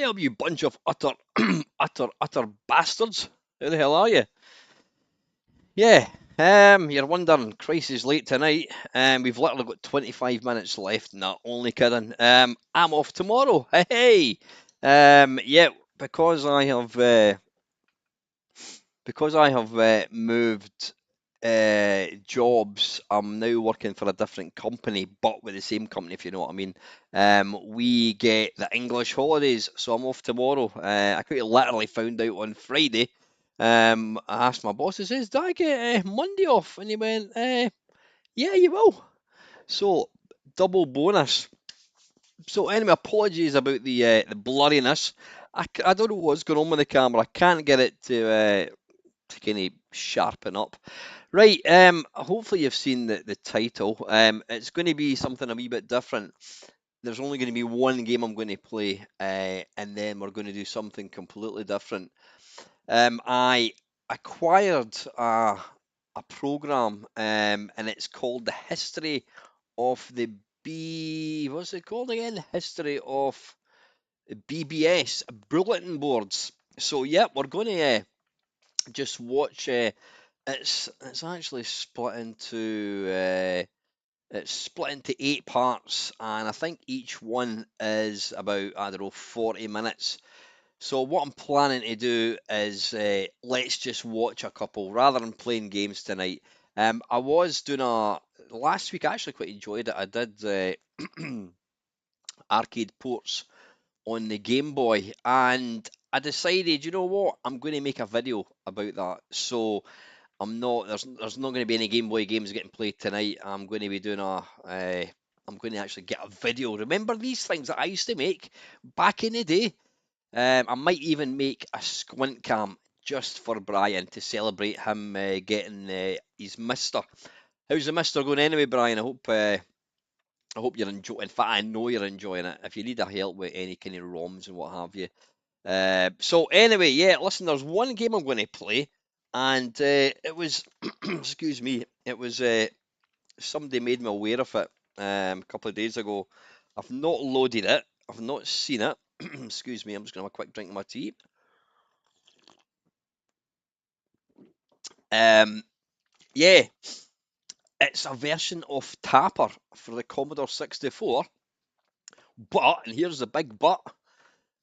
up, you bunch of utter, utter bastards? Who the hell are you? Yeah, you're wondering, Christ is late tonight. We've literally got 25 minutes left. Not only kidding. I'm off tomorrow. Hey, yeah, because I have, moved jobs. I'm now working for a different company, but with the same company, if you know what I mean. We get the English holidays, so I'm off tomorrow. I quite literally found out on Friday. I asked my boss, I says, "Do I get Monday off?" And he went, "Yeah, you will." So double bonus. So anyway, apologies about the blurriness. I don't know what's going on with the camera. I can't get it to kind of sharpen up. Right, hopefully you've seen the title. It's going to be something a wee bit different. There's only going to be one game I'm going to play, and then we're going to do something completely different. I acquired a program, and it's called the History of the What's it called again? History of BBS bulletin boards. So yeah, we're going to just watch. It's actually it's split into 8 parts, and I think each one is about, I don't know, 40 minutes. So what I'm planning to do is let's just watch a couple rather than playing games tonight. I was doing a last week. I actually quite enjoyed it. I did arcade ports on the Game Boy, and I decided, you know what, I'm going to make a video about that. So I'm not there's not going to be any Game Boy games getting played tonight. I'm going to be doing I'm going to actually get a video. Remember these things that I used to make back in the day? I might even make a squint cam just for Brian to celebrate him getting his Mister. How's the Mister going anyway, Brian? I hope you're enjoying. In fact, I know you're enjoying it. If you need a help with any kind of ROMs and what have you. So anyway, yeah. Listen, there's one game I'm going to play, and it was, excuse me, it was somebody made me aware of it a couple of days ago. I've not loaded it. I've not seen it. Excuse me. I'm just going to have a quick drink of my tea. Um, yeah, it's a version of Tapper for the Commodore 64, but, and here's the big but,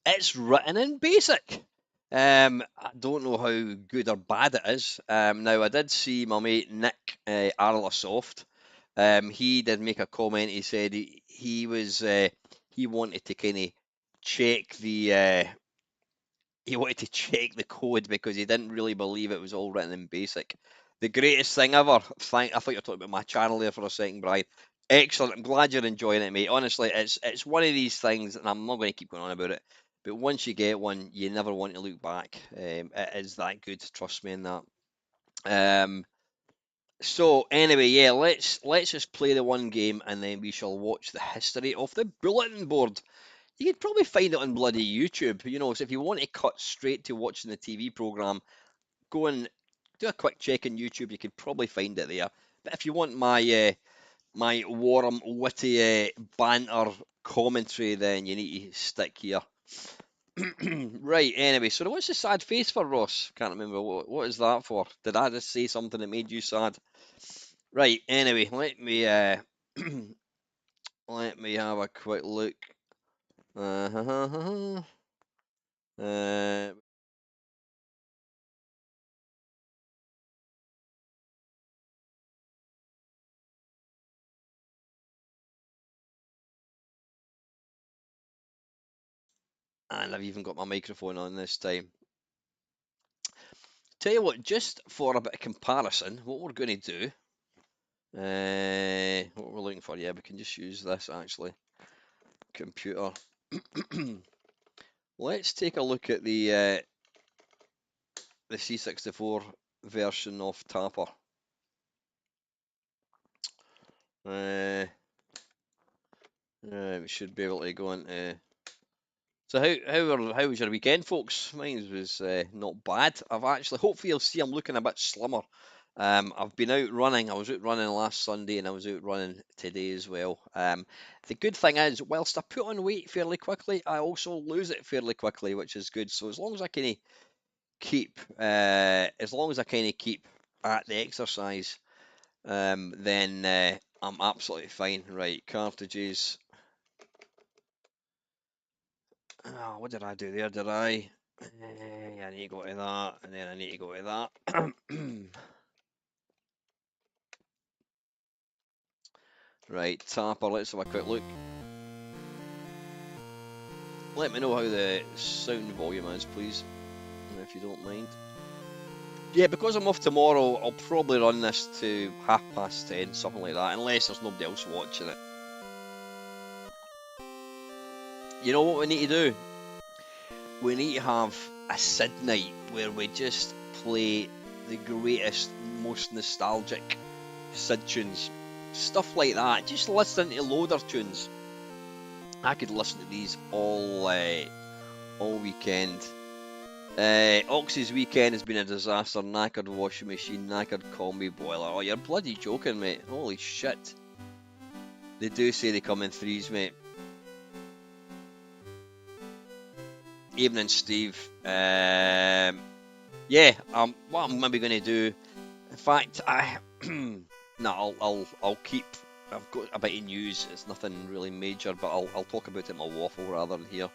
it's written in BASIC. I don't know how good or bad it is. Now, I did see my mate Nick Arlasoft. He did make a comment. He said he wanted to kind of check the code because he didn't really believe it was all written in BASIC. The greatest thing ever. I thought you were talking about my channel there for a second, Brian. Excellent. I'm glad you're enjoying it, mate. Honestly, it's one of these things, and I'm not going to keep going on about it. But once you get one, you never want to look back. It is that good. Trust me in that. Um, so anyway, yeah, let's just play the one game, and then we shall watch the history of the bulletin board. You could probably find it on bloody YouTube. You know, so if you want to cut straight to watching the TV program, go and do a quick check on YouTube. You could probably find it there. But if you want my warm, witty banter commentary, then you need to stick here. Right. Anyway, so what's the sad face for, Ross? Can't remember what is that for. Did I just say something that made you sad? Right. Anyway, let me let me have a quick look. Uh, uh, and I've even got my microphone on this time. Tell you what, just for a bit of comparison, what we're going to do, what we're looking for, yeah, we can just use this actually. Computer. Let's take a look at the C64 version of Tapper. Uh, we should be able to go into. So how was your weekend, folks? Mine was not bad. I've actually, hopefully, you'll see I'm looking a bit slimmer I've been out running. I was out running last Sunday and I was out running today as well. The good thing is, whilst I put on weight fairly quickly, I also lose it fairly quickly, which is good. So as long as I kind of keep at the exercise, then I'm absolutely fine. Right, cartridges. Oh, what did I do there? Did I? I need to go to that, and then I need to go to that. Right, Tapper, let's have a quick look. Let me know how the sound volume is, please, if you don't mind. Yeah, because I'm off tomorrow, I'll probably run this to 10:30, something like that, unless there's nobody else watching it. You know what we need to do? We need to have a Sid night where we just play the greatest, most nostalgic Sid tunes. Stuff like that. Just listen to loader tunes. I could listen to these all weekend. Oxy's weekend has been a disaster. Knackered washing machine, knackered combi boiler. Oh, you're bloody joking, mate. Holy shit. They do say they come in threes, mate. Evening, Steve. Yeah, what I'm maybe going to do. In fact, I'll keep. I've got a bit of news. It's nothing really major, but I'll talk about it in my waffle rather than here.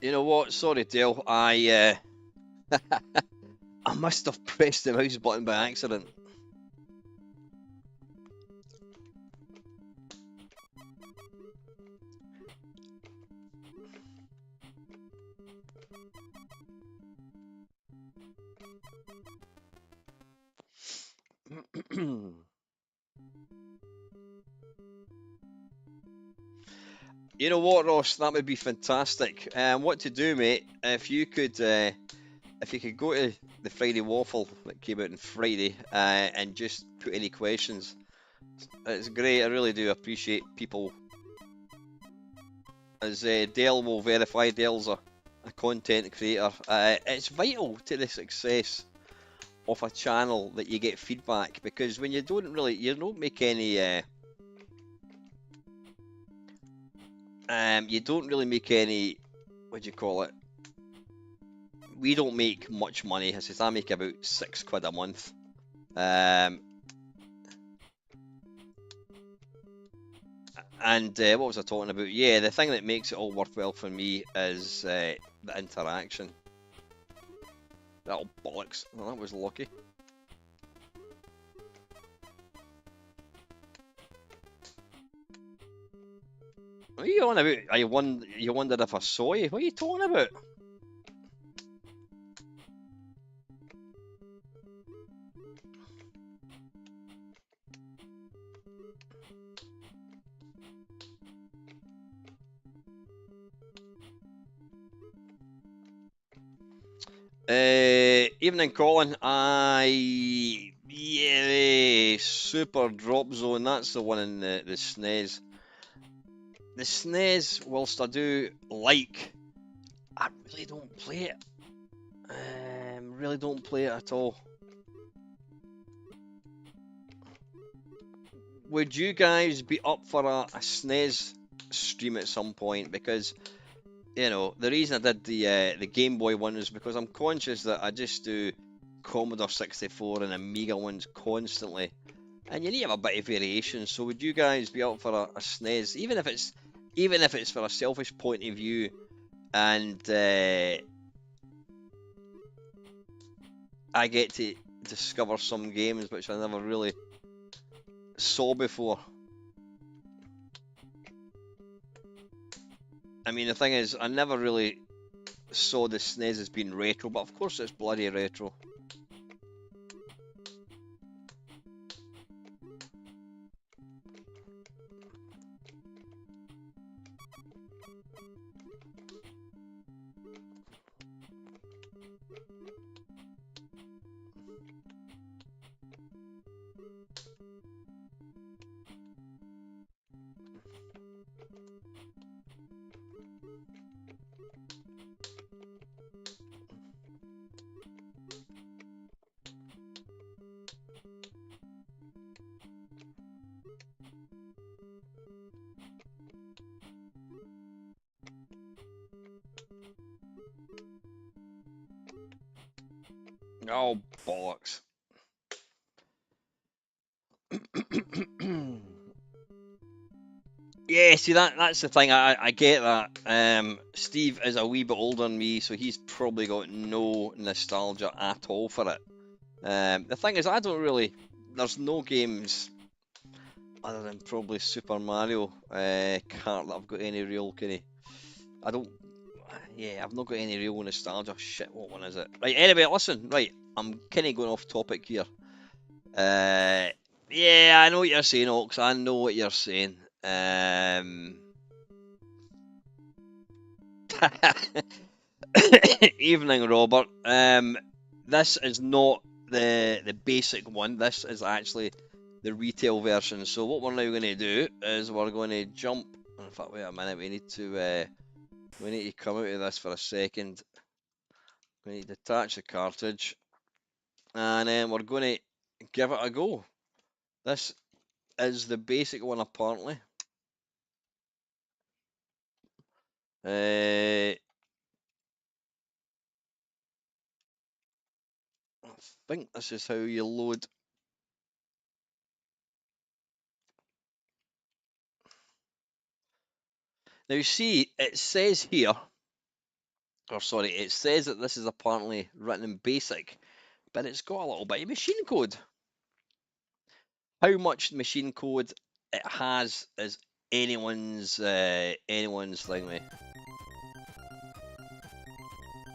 You know what? Sorry, Dale. I must have pressed the mouse button by accident. You know what, Ross? That would be fantastic. What to do, mate? If you could go to the Friday Waffle that came out on Friday and just put any questions, it's great. I really do appreciate people. As Dale will verify, Dale's a content creator. It's vital to the success of a channel that you get feedback, because when you don't make any you don't really make any, what do you call it? We don't make much money. I make about £6 a month. And what was I talking about? Yeah, the thing that makes it all worthwhile for me is the interaction. That'll bollocks. Well, that was lucky. What are you on about? You wondered if I saw you? What are you talking about? Evening, Colin. Yeah, Super Drop Zone. That's the one in the SNES. The SNES, whilst I do like, I really don't play it. Really don't play it at all. Would you guys be up for a SNES stream at some point? Because you know, the reason I did the Game Boy one is because I'm conscious that I just do Commodore 64 and Amiga ones constantly, and you need to have a bit of variation. So would you guys be up for a SNES, even if it's for a selfish point of view, and I get to discover some games which I never really saw before. I mean, the thing is, I never really saw the SNES as being retro, but of course it's bloody retro. Oh, bollocks. Yeah, see that's the thing. I get that. Steve is a wee bit older than me, so he's probably got no nostalgia at all for it. The thing is, I don't really. There's no games other than probably Super Mario Kart that I've got any real kind of. I don't. Yeah, I've not got any real nostalgia. Shit, what one is it? Right. Anyway, listen. Right, I'm kind of going off topic here. Uh, yeah, I know what you're saying, Ox. I know what you're saying. Evening, Robert. This is not the basic one. This is actually the retail version. So what we're now going to do is we're going to jump. In fact, wait a minute. We need to come out of this for a second. We need to detach the cartridge, and then we're going to give it a go. This is the basic one, apparently. I think this is how you load. Now, you see, it says here, or sorry, it says that this is apparently written in BASIC, but it's got a little bit of machine code. How much machine code it has is anyone's thing, mate.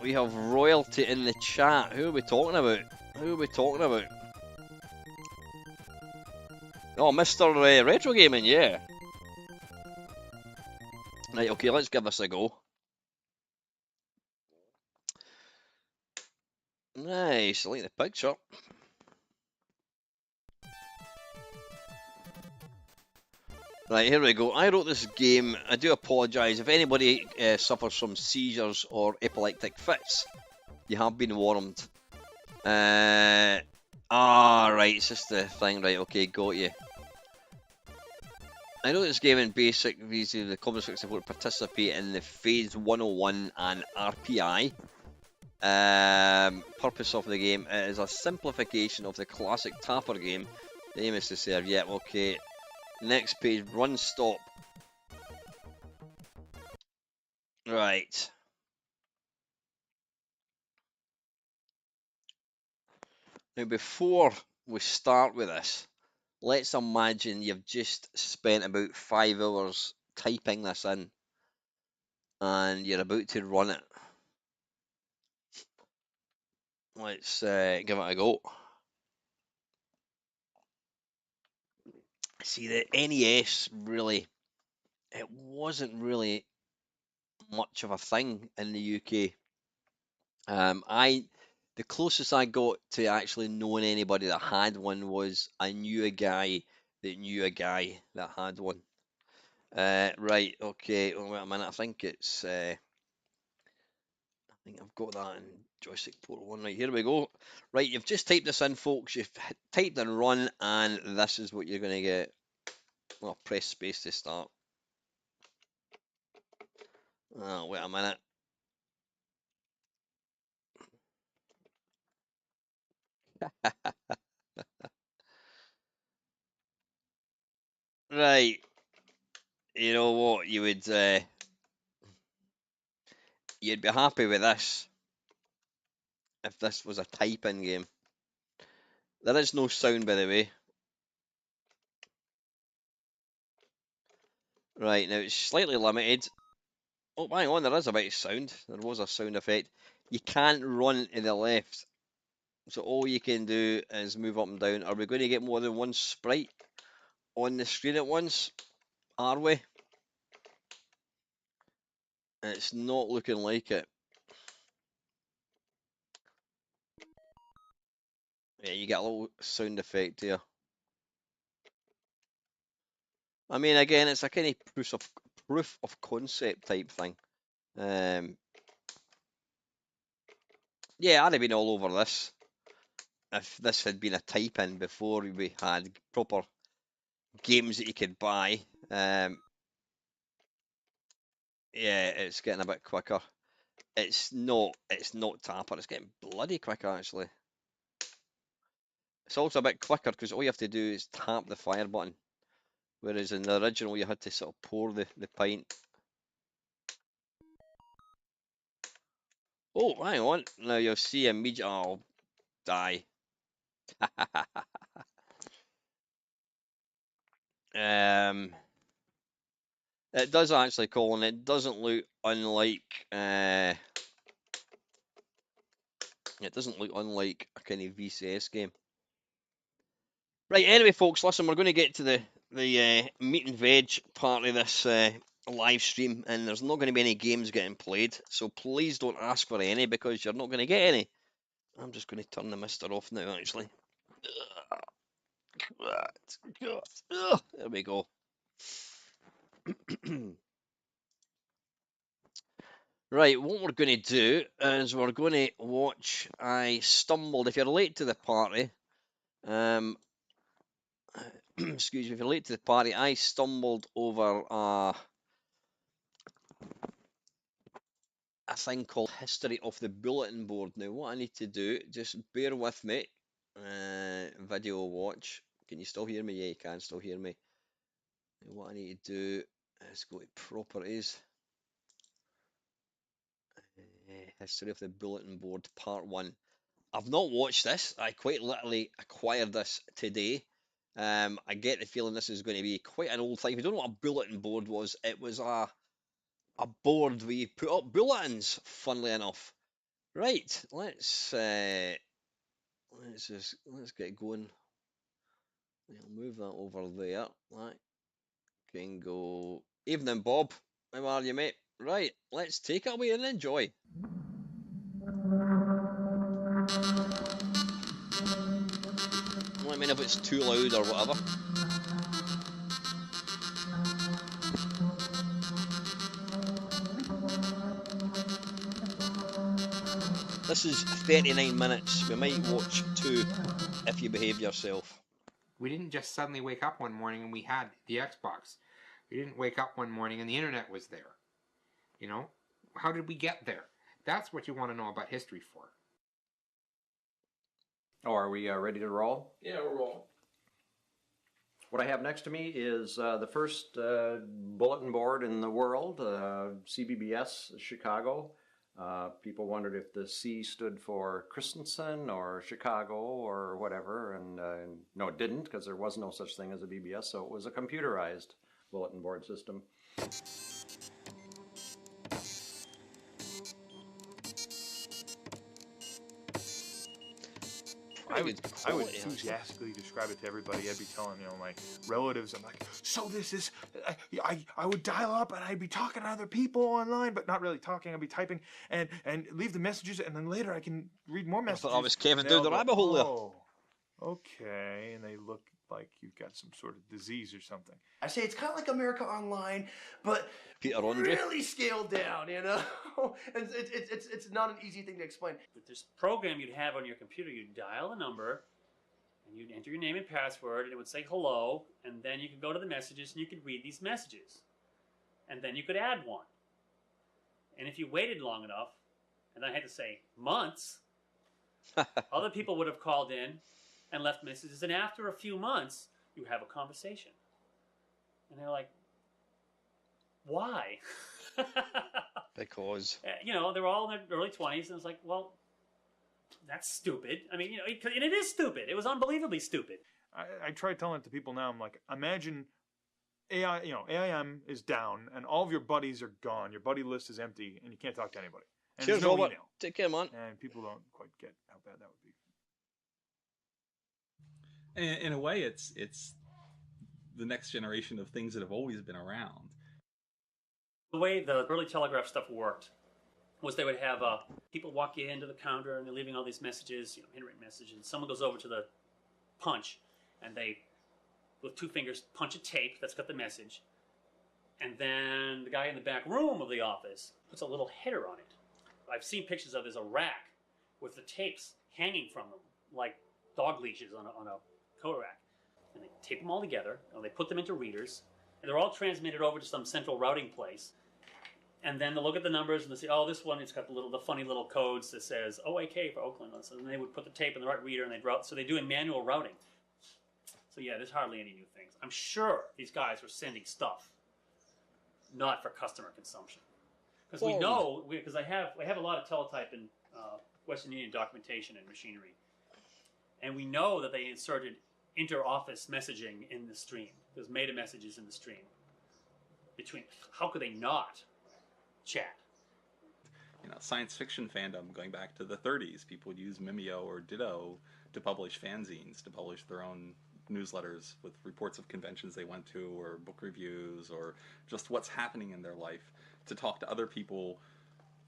We have royalty in the chat. Who are we talking about? Who are we talking about? Oh, Mr. Retro Gaming, yeah. Right, okay, let's give this a go. Nice, I like the picture. Right, here we go. I wrote this game. I do apologise if anybody suffers from seizures or epileptic fits. You have been warned. Right, it's just the thing. Right, okay, got you. I know this game in basic, these the Commodore 64 participate in the Phase 101 and RPI. Purpose of the game is a simplification of the classic Tapper game. The aim is to serve. Yeah, okay. Next page, run stop. Right. Now, before we start with this, let's imagine you've just spent about 5 hours typing this in and you're about to run it. Let's give it a go. See, the NES really, it wasn't really much of a thing in the UK. The closest I got to actually knowing anybody that had one was I knew a guy that knew a guy that had one. Right, okay. Oh, wait a minute. I think I've got that in joystick portal one. Right, here we go. Right, you've just typed this in, folks. You've typed in run, and this is what you're going to get. Well, press space to start. Oh, wait a minute. Right. You know what? You'd be happy with this if this was a type-in game. There is no sound, by the way. Right, now it's slightly limited. Oh, hang on, there is a bit of sound. There was a sound effect. You can't run to the left, so all you can do is move up and down. Are we going to get more than one sprite on the screen at once? Are we? It's not looking like it. Yeah, you get a little sound effect here. I mean, again, it's a kind of proof of concept type thing. Yeah, I'd have been all over this if this had been a type in before we had proper games that you could buy. Yeah, it's getting a bit quicker. It's not Tapper, it's getting bloody quicker actually. It's also a bit quicker because all you have to do is tap the fire button. Whereas in the original you had to sort of pour the pint. Oh, hang on. Now you'll see immediately. Oh, die. um, it does actually, Colin. It doesn't look unlike. It doesn't look unlike a kind of VCS game. Right. Anyway, folks, listen. We're going to get to the meat and veg part of this live stream, and there's not going to be any games getting played. So please don't ask for any because you're not going to get any. I'm just going to turn the mister off now. Actually. There we go. Right, what we're going to do is we're going to watch. I stumbled. If you're late to the party, excuse me. If you're late to the party, I stumbled over a thing called History of the Bulletin Board. Now, what I need to do, just bear with me. Video watch. Can you still hear me? Yeah, you can still hear me. What I need to do is go to properties. History of the Bulletin Board, Part 1. I've not watched this. I quite literally acquired this today. I get the feeling this is going to be quite an old thing. If you don't know what a bulletin board was, it was a board where you put up bulletins. Funnily enough, right? Let's get going. I'll move that over there. That can go. Evening, Bob. How are you, mate? Right, let's take it away and enjoy. Let me know if it's too loud or whatever. This is 39 minutes. We might watch 2 if you behave yourself. We didn't just suddenly wake up one morning and we had the Xbox. We didn't wake up one morning and the internet was there. You know, how did we get there? That's what you want to know about history for. Oh, are we ready to roll? Yeah, we're rolling. What I have next to me is the first bulletin board in the world, CBBS Chicago. People wondered if the C stood for Christensen or Chicago or whatever, and no, it didn't, because there was no such thing as a BBS, so it was a computerized bulletin board system. I would enthusiastically describe it to everybody. I'd be telling, my relatives, I'm like, so this is, I would dial up and I'd be talking to other people online, but not really talking. I'd be typing and leave the messages, and then later I can read more I messages. thought I was Kevin down the rabbit hole there. Oh, okay. And they look like you've got some sort of disease or something. I say it's kind of like America Online, but Peter Andre. really scaled down, And it's not an easy thing to explain. With this program you'd have on your computer, you'd dial a number, and you'd enter your name and password, and it would say hello, and then you could go to the messages, and you could read these messages. And then you could add one. And if you waited long enough, and I had to say months, other people would have called in and left messages. And after a few months, you have a conversation. And they're like, why? Because You know, they're all in their early 20s, and it's like, well, that's stupid. I mean, you know, and it is stupid. It was unbelievably stupid. I try telling it to people now. I'm like, imagine AI, you know, AIM is down and all of your buddies are gone. Your buddy list is empty and you can't talk to anybody. And cheers, there's no Robert. email. Take care, man. And people don't quite get how bad that would be. In a way, it's the next generation of things that have always been around. The way the early telegraph stuff worked was they would have people walk into the counter and they're leaving all these messages, you know, handwritten messages. And someone goes over to the punch and they, with two fingers, punch a tape that's got the message. And then the guy in the back room of the office puts a little header on it. I've seen pictures of there's a rack with the tapes hanging from them, like dog leashes on a coat rack. And they tape them all together, and they put them into readers, and they're all transmitted over to some central routing place. And then they'll look at the numbers and they'll say, oh, this one, it's got the funny little codes that says OAK for Oakland. And they would put the tape in the right reader and they'd route. So they do manual routing. So yeah, there's hardly any new things. I'm sure these guys were sending stuff, not for customer consumption. Because we know, because I have a lot of teletype and Western Union documentation and machinery. And we know that they inserted inter-office messaging in the stream. There's meta messages in the stream. How could they not chat? You know, science fiction fandom going back to the 30s, people would use Mimeo or Ditto to publish fanzines, to publish their own newsletters with reports of conventions they went to, or book reviews, or just what's happening in their life, to talk to other people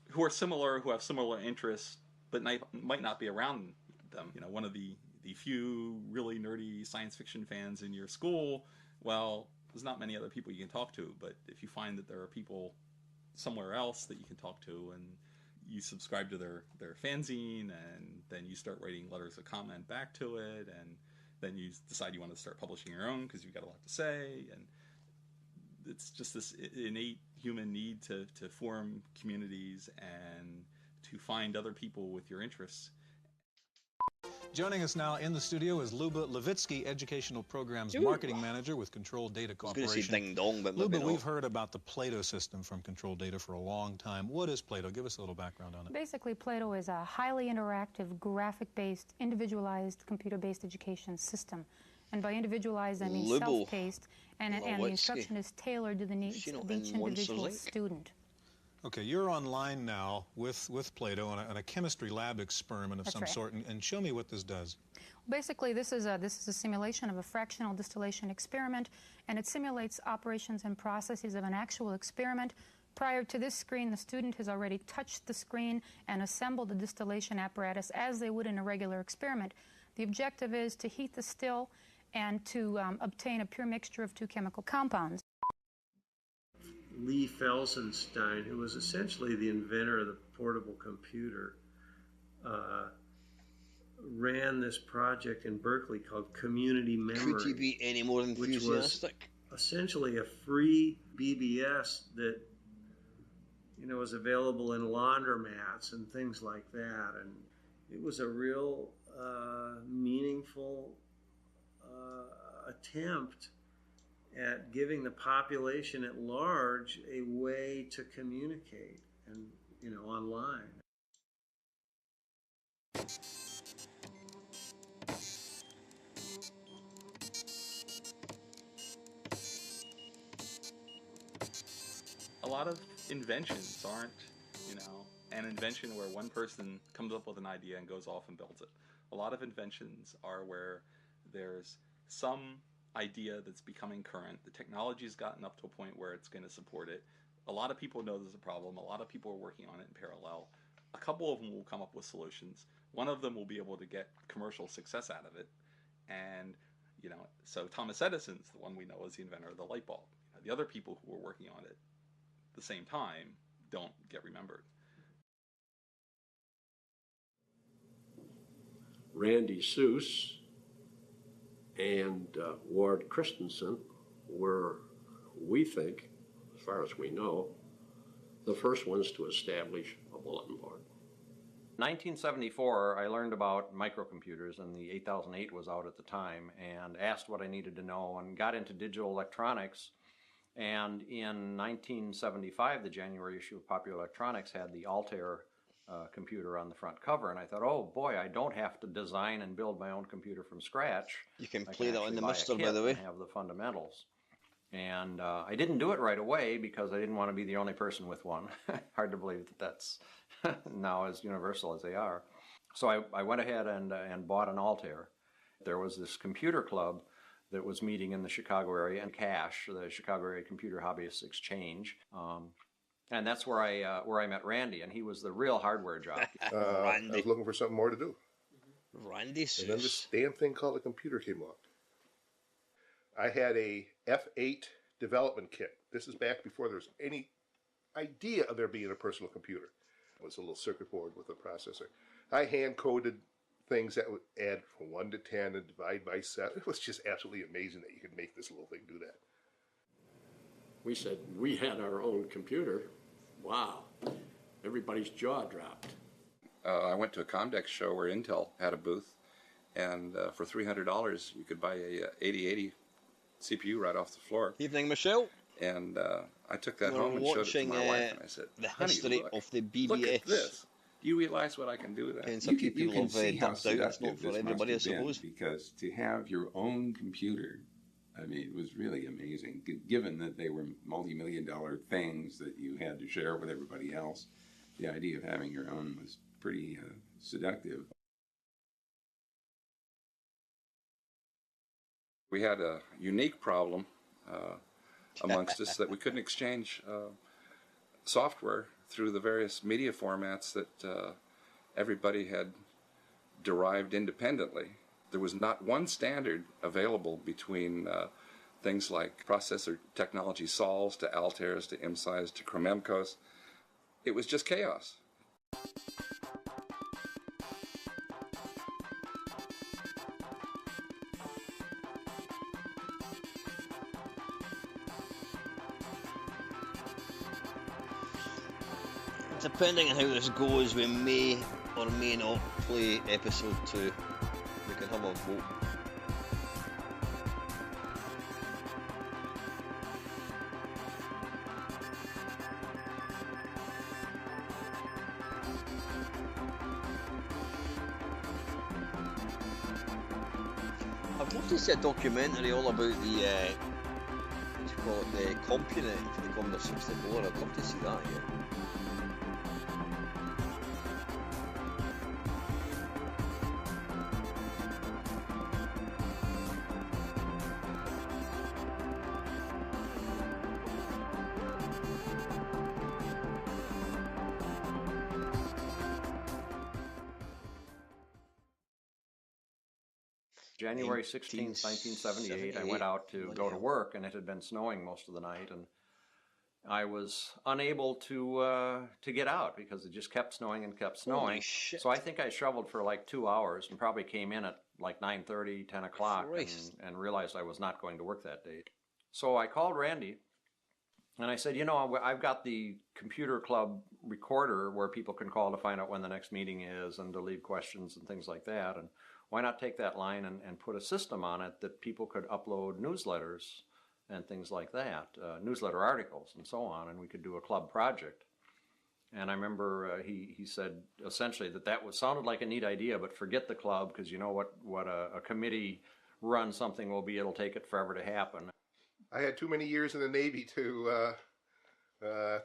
who are similar, who have similar interests, but might not be around them. You know, one of the few really nerdy science fiction fans in your school, well, there's not many other people you can talk to, but if you find that there are people somewhere else that you can talk to, and you subscribe to their fanzine, and then you start writing letters of comment back to it, and then you decide you want to start publishing your own because you've got a lot to say, and it's just this innate human need to form communities and to find other people with your interests. Joining us now in the studio is Luba Levitsky, Educational Programs Marketing Manager with Control Data Corporation. I was going to say ding dong, but Luba, we've heard about the Plato system from Control Data for a long time. What is Plato? Give us a little background on it. Basically, Plato is a highly interactive, graphic-based, individualized, computer-based education system. And by individualized, I mean self-paced, and the instruction is tailored to the needs of each individual student. Okay, you're online now with Plato on a chemistry lab experiment of some sort, and show me what this does. Basically, this is a simulation of a fractional distillation experiment, and it simulates operations and processes of an actual experiment. Prior to this screen, the student has already touched the screen and assembled the distillation apparatus as they would in a regular experiment. The objective is to heat the still and to obtain a pure mixture of two chemical compounds. Lee Felsenstein, who was essentially the inventor of the portable computer, ran this project in Berkeley called Community Memory. Could you be any more enthusiastic? Which was essentially a free BBS that, you know, was available in laundromats and things like that. And it was a real meaningful attempt at giving the population at large a way to communicate, and, you know, online. A lot of inventions aren't, you know, an invention where one person comes up with an idea and goes off and builds it. A lot of inventions are where there's some idea that's becoming current. The technology's gotten up to a point where it's going to support it. A lot of people know there's a problem. A lot of people are working on it in parallel. A couple of them will come up with solutions. One of them will be able to get commercial success out of it. And, you know, so Thomas Edison's the one we know as the inventor of the light bulb. You know, the other people who were working on it at the same time don't get remembered. Randy Seuss and Ward Christensen were, we think, as far as we know, the first ones to establish a bulletin board. 1974, I learned about microcomputers, and the 8008 was out at the time, and asked what I needed to know, and got into digital electronics. And in 1975, the January issue of Popular Electronics had the Altair computer on the front cover, and I thought, oh boy, I don't have to design and build my own computer from scratch. You can I play that on actually the buy a Mister, by kit the way. and have the fundamentals. And I didn't do it right away because I didn't want to be the only person with one. Hard to believe that that's now as universal as they are. So I went ahead and bought an Altair. There was this computer club that was meeting in the Chicago area, and CASH, the Chicago Area Computer Hobbyists Exchange. And that's where I met Randy, and he was the real hardware jockey. I was looking for something more to do. Randy And then this damn thing called a computer came along. I had a F8 development kit. This is back before there was any idea of there being a personal computer. It was a little circuit board with a processor. I hand-coded things that would add from 1 to 10 and divide by 7. It was just absolutely amazing that you could make this little thing do that. We said we had our own computer. Wow. Everybody's jaw dropped. I went to a Comdex show where Intel had a booth, and for $300 you could buy a 8080 CPU right off the floor. Evening, Michelle. And I took that We're home and showed it to watching, my wife, and I said, the "Honey, history look, of the look at BBS." this. Do you realize what I can do with that?" And some You people can have see how dumped out. It's not seductive for this everybody, I must have been, suppose. because to have your own computer, I mean, it was really amazing, given that they were multi-million-dollar things that you had to share with everybody else. The idea of having your own was pretty seductive. We had a unique problem amongst us that we couldn't exchange software through the various media formats that everybody had derived independently. There was not one standard available between things like processor technology sols to Altairs to IMSIs to Chromemcos. It was just chaos. Depending on how this goes, we may or may not play episode 2. We can have a vote. I'd love to see a documentary all about the, what do you call it, the CompuNet for the Commodore 64. I'd love to see that, yeah. January 16th, 1978, I went out to go to work, and it had been snowing most of the night, and I was unable to get out because it just kept snowing and kept snowing. Holy shit. So I think I shoveled for like 2 hours and probably came in at like 9:30, 10 o'clock, and realized I was not going to work that day. So I called Randy, and I said, you know, I've got the computer club recorder where people can call to find out when the next meeting is and to leave questions and things like that, and why not take that line and put a system on it that people could upload newsletters and things like that, newsletter articles and so on, and we could do a club project. And I remember he said essentially that sounded like a neat idea, but forget the club, because you know what a committee run something will be. It'll take it forever to happen. I had too many years in the Navy to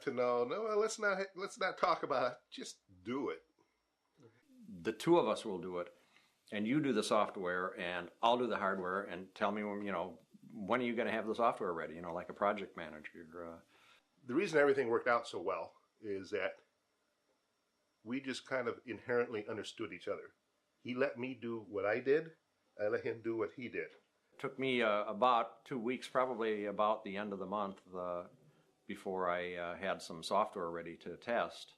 know. No, let's not talk about it. Just do it. The two of us will do it, and you do the software, and I'll do the hardware, and tell me when are you going to have the software ready? Like a project manager. The reason everything worked out so well is that we just kind of inherently understood each other. He let me do what I did. I let him do what he did. It took me about 2 weeks, probably about the end of the month, before I had some software ready to test.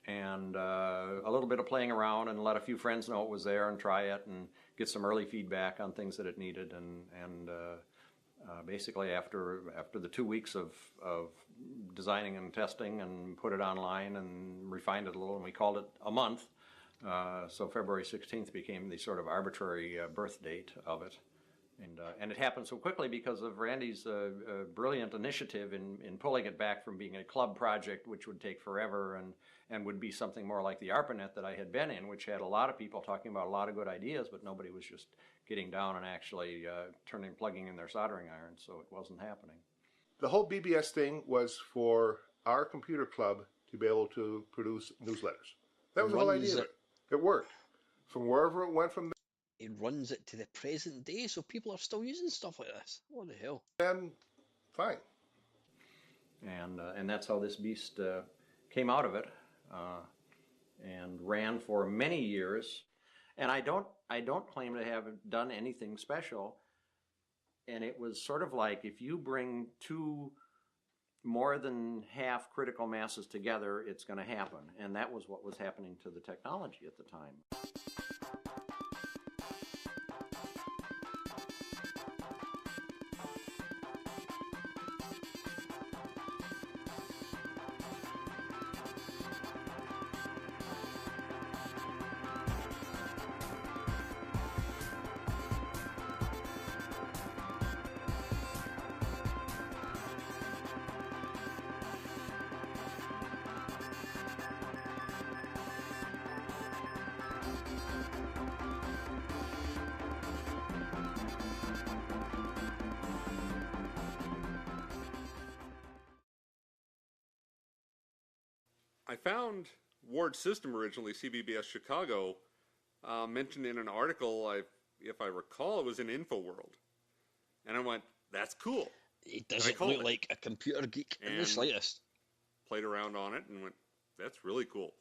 And a little bit of playing around and let a few friends know it was there and try it and get some early feedback on things that it needed. And Basically, after the 2 weeks of designing and testing and put it online and refined it a little, and we called it a month. So February 16th became the sort of arbitrary birth date of it. And it happened so quickly because of Randy's brilliant initiative in pulling it back from being a club project, which would take forever and would be something more like the ARPANET that I had been in, which had a lot of people talking about a lot of good ideas, but nobody was just getting down and actually plugging in their soldering irons, so it wasn't happening. The whole BBS thing was for our computer club to be able to produce newsletters. That was the whole idea of it. It worked. From wherever it went from there. It runs it to the present day, so people are still using stuff like this. What the hell? And fine. And that's how this beast came out of it, and ran for many years. And I don't claim to have done anything special. And it was sort of like if you bring two more than half critical masses together, it's going to happen. And that was what was happening to the technology at the time. I found Ward's system originally, CBBS Chicago, mentioned in an article, if I recall, it was in InfoWorld. And I went, that's cool. It doesn't look like a computer geek in the slightest. Played around on it and went, that's really cool.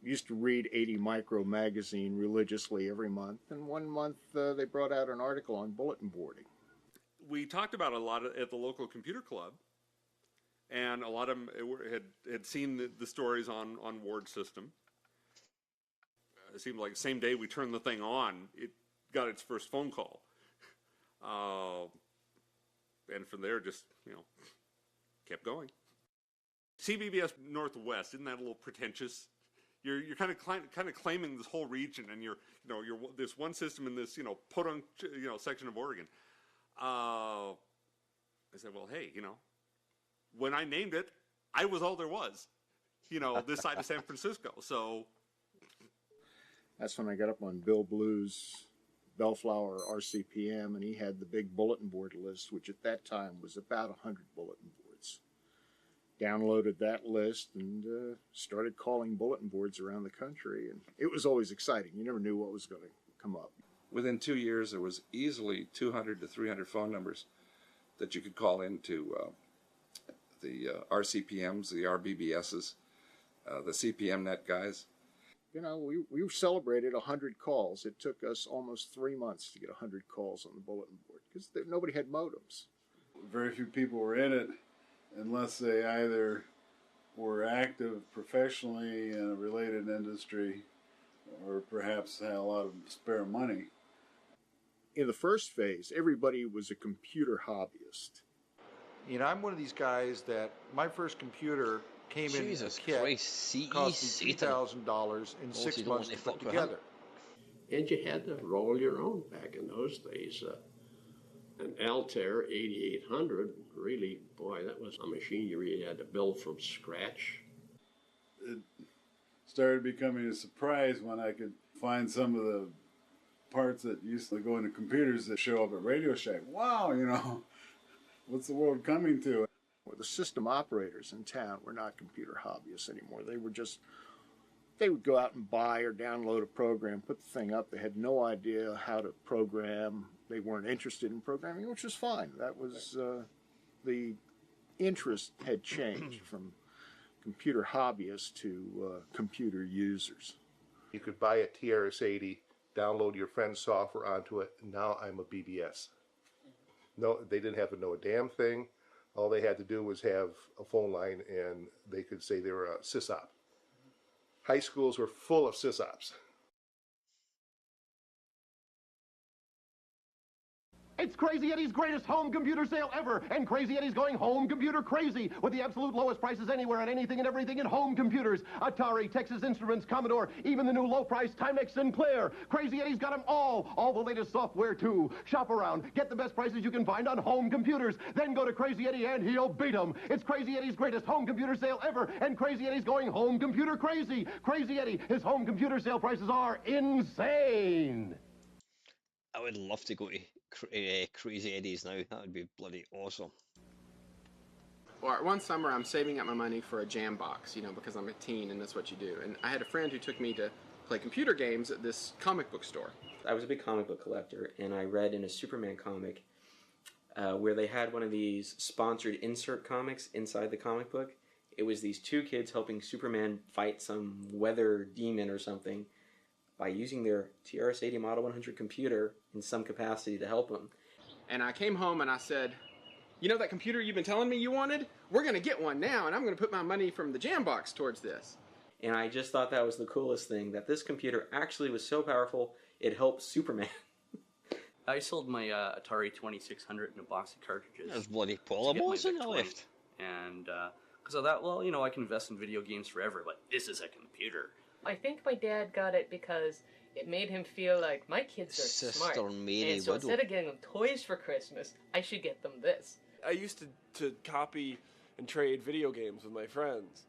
Used to read 80 Micro magazine religiously every month, and one month they brought out an article on bulletin boarding. We talked about it a lot at the local computer club. And a lot of them had seen the stories on Ward's system. It seemed like the same day we turned the thing on, it got its first phone call. And from there, just, kept going. CBBS Northwest, isn't that a little pretentious? You're kind of claiming this whole region, and you're this one system in this, podunk, section of Oregon. I said, well, hey, when I named it, I was all there was, this side of San Francisco. So that's when I got up on Bill Blue's Bellflower RCPM, and he had the big bulletin board list, which at that time was about 100 bulletin boards. Downloaded that list and started calling bulletin boards around the country, and it was always exciting. You never knew what was going to come up. Within 2 years, there was easily 200 to 300 phone numbers that you could call into the RCPMs, the RBBSs, the CPM net guys. We celebrated 100 calls. It took us almost 3 months to get 100 calls on the bulletin board because nobody had modems. Very few people were in it unless they either were active professionally in a related industry or perhaps had a lot of spare money. In the first phase, everybody was a computer hobbyist. I'm one of these guys that my first computer came in a kit, cost me $2,000 in 6 months to put together. And you had to roll your own back in those days. An Altair 8800, really, boy, that was a machine you really had to build from scratch. It started becoming a surprise when I could find some of the parts that used to go into computers that show up at Radio Shack. Wow, what's the world coming to? The system operators in town were not computer hobbyists anymore. They would go out and buy or download a program, put the thing up. They had no idea how to program. They weren't interested in programming, which was fine. That was the interest had changed from computer hobbyists to computer users. You could buy a TRS-80, download your friend's software onto it, and now I'm a BBS. No, they didn't have to know a damn thing. All they had to do was have a phone line, and they could say they were a sysop. High schools were full of sysops. I It's Crazy Eddie's greatest home computer sale ever, and Crazy Eddie's going home computer crazy with the absolute lowest prices anywhere on anything and everything in home computers. Atari, Texas Instruments, Commodore, even the new low-price Timex Sinclair. Crazy Eddie's got them all the latest software too. Shop around, get the best prices you can find on home computers, then go to Crazy Eddie and he'll beat them. It's Crazy Eddie's greatest home computer sale ever, and Crazy Eddie's going home computer crazy. Crazy Eddie, his home computer sale prices are insane. I would love to go to Crazy Eddie's now. That would be bloody awesome. Well, one summer I'm saving up my money for a jam box, you know, because I'm a teen and that's what you do. And I had a friend who took me to play computer games at this comic book store. I was a big comic book collector, and I read in a Superman comic where they had one of these sponsored insert comics inside the comic book. It was these two kids helping Superman fight some weather demon or something by using their TRS-80 Model 100 computer in some capacity to help them. And I came home and I said, you know that computer you've been telling me you wanted? We're going to get one now, and I'm going to put my money from the jam box towards this. And I just thought that was the coolest thing, that this computer actually was so powerful, it helped Superman. I sold my Atari 2600 in a box of cartridges. There's bloody polyballs in the left. And because of that, well, you know, I can invest in video games forever, but this is a computer. I think my dad got it because it made him feel like my kids are smart. And so instead of getting them toys for Christmas, I should get them this. I used to copy and trade video games with my friends,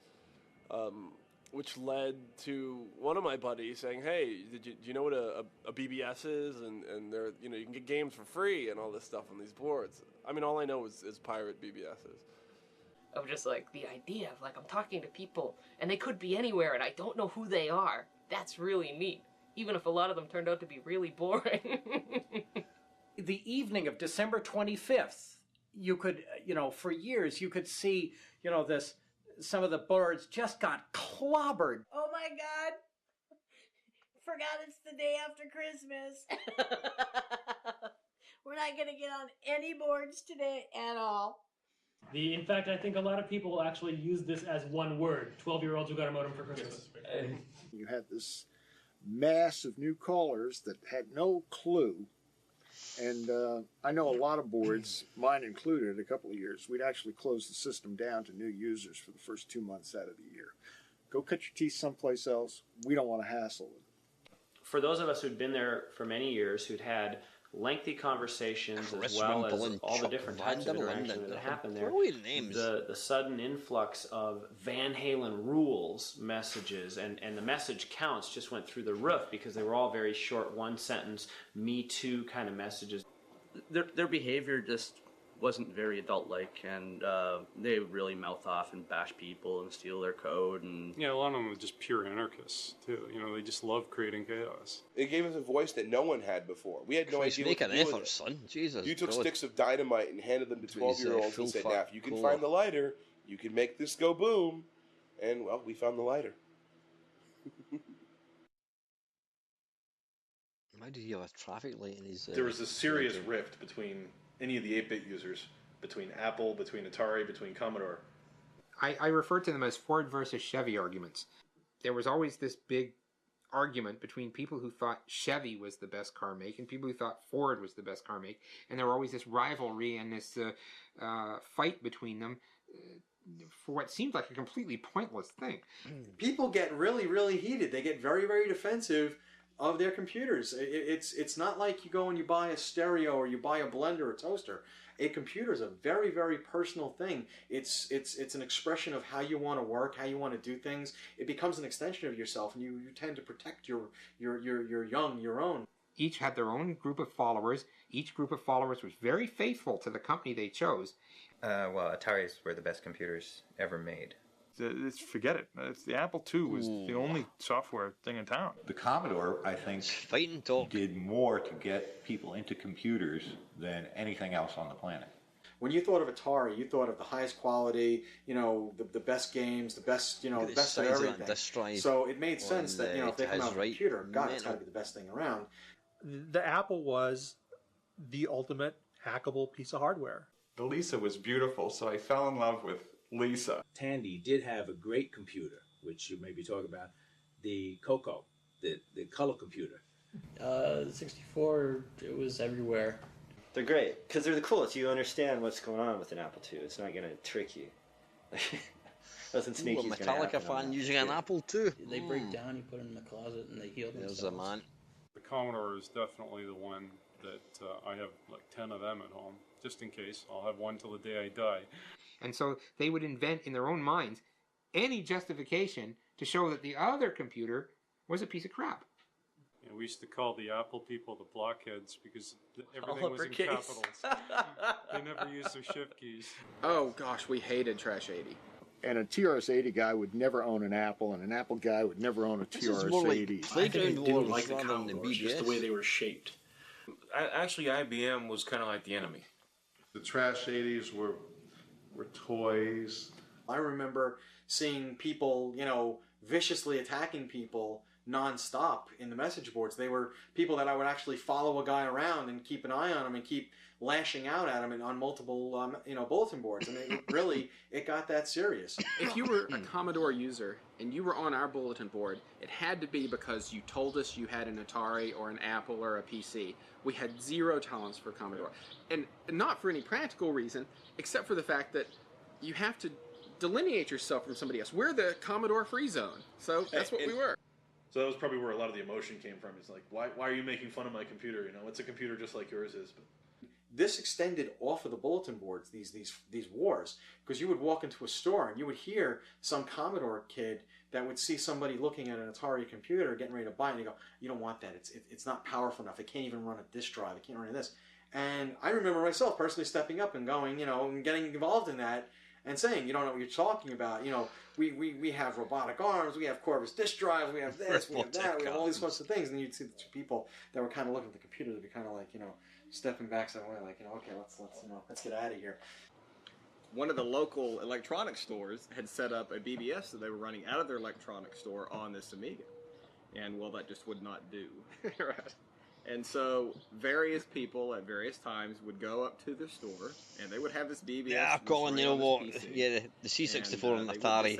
which led to one of my buddies saying, "Hey, do you know what a BBS is? And they're, you know, you can get games for free and all this stuff on these boards." I mean, all I know is pirate BBSs. Of just like the idea of like I'm talking to people and they could be anywhere and I don't know who they are. That's really neat, even if a lot of them turned out to be really boring. The evening of December 25th, you could, you know, for years you could see, you know, some of the boards just got clobbered. Oh my God. Forgot it's the day after Christmas. We're not going to get on any boards today at all. In fact, I think a lot of people actually use this as one word. 12-year-olds who got a modem for Christmas. You had this mass of new callers that had no clue. And I know a lot of boards, mine included, a couple of years, we'd actually close the system down to new users for the first 2 months out of the year. Go cut your teeth someplace else. We don't want to hassle them. For those of us who'd been there for many years, who'd had lengthy conversations as well as all the different types of interaction that happened there, the sudden influx of Van Halen rules messages and the message counts just went through the roof because they were all very short, one sentence, me too kind of messages. Their behavior just wasn't very adult-like, and they would really mouth off and bash people and steal their code. And yeah, a lot of them were just pure anarchists too. You know, they just love creating chaos. It gave us a voice that no one had before. We had no idea what to do with it. Son. Jesus, you took God. sticks of dynamite and handed them to 12-year-olds and said, "Now, if you can find the lighter, you can make this go boom." And well, we found the lighter. Why did he have a traffic light in his? There was a serious rift between any of the 8-bit users, between Apple, between Atari, between Commodore. I refer to them as Ford versus Chevy arguments. There was always this big argument between people who thought Chevy was the best car make and people who thought Ford was the best car make, and there were always this rivalry and this fight between them for what seemed like a completely pointless thing. People get really, really heated. They get very, very defensive of their computers. It's not like you go and you buy a stereo or you buy a blender or toaster. A computer is a very, very personal thing. It's an expression of how you want to work, how you want to do things. It becomes an extension of yourself, and you tend to protect your own. Each had their own group of followers. Each group of followers was very faithful to the company they chose. Well, Ataris were the best computers ever made. Forget it. The Apple II was the only software thing in town. The Commodore, I think, did more to get people into computers than anything else on the planet. When you thought of Atari, you thought of the highest quality, you know, the best games, the best, you know, the best of everything. So it made sense that, you know, if they come out with a computer, God, it's got to be the best thing around. The Apple was the ultimate hackable piece of hardware. The Lisa was beautiful, so I fell in love with Lisa. Tandy did have a great computer, which you maybe talk about, the Coco, the color computer. The 64, it was everywhere. They're great because they're the coolest. You understand what's going on with an Apple II. It's not going to trick you. Nothing sneaky. Ooh, a Metallica fan using an Apple II. They break down, you put them in the closet, and they heal themselves. There's a man. The Commodore is definitely the one that I have like 10 of them at home, just in case. I'll have one till the day I die. And so they would invent in their own minds any justification to show that the other computer was a piece of crap. Yeah, we used to call the Apple people the blockheads because everything was in capitals. They never used their shift keys. Oh gosh, we hated Trash 80. And a TRS-80 guy would never own an Apple, and an Apple guy would never own a TRS-80. I think they didn't like the Commodores, just the way they were shaped. Actually, IBM was kind of like the enemy. The Trash 80s were toys. I remember seeing people, viciously attacking people non-stop in the message boards. They were people that I would actually follow a guy around and keep an eye on him and keep lashing out at him and on multiple, bulletin boards. And it got that serious. If you were a Commodore user and you were on our bulletin board, it had to be because you told us you had an Atari or an Apple or a PC. We had zero tolerance for Commodore. And not for any practical reason, except for the fact that you have to delineate yourself from somebody else. We're the Commodore free zone, so that's what we were. So that was probably where a lot of the emotion came from. It's like, why are you making fun of my computer? It's a computer just like yours is. But this extended off of the bulletin boards, these wars, because you would walk into a store and you would hear some Commodore kid that would see somebody looking at an Atari computer getting ready to buy it, and you go, you don't want that. It's not powerful enough. It can't even run a disk drive. It can't run this. And I remember myself personally stepping up and going, and getting involved in that and saying, you don't know what you're talking about. We have robotic arms, we have Corvus disk drives, we have this, we have that, we have all these sorts of things. And you'd see the two people that were kind of looking at the computer to be kind of like, stepping back some way, like, okay, let's get out of here. One of the local electronics stores had set up a BBS that they were running out of their electronics store on this Amiga. And, well, that just would not do. Right. And so various people at various times would go up to the store, and they would have this BBS. Yeah, Colin, you know what? Yeah, the C64 and Atari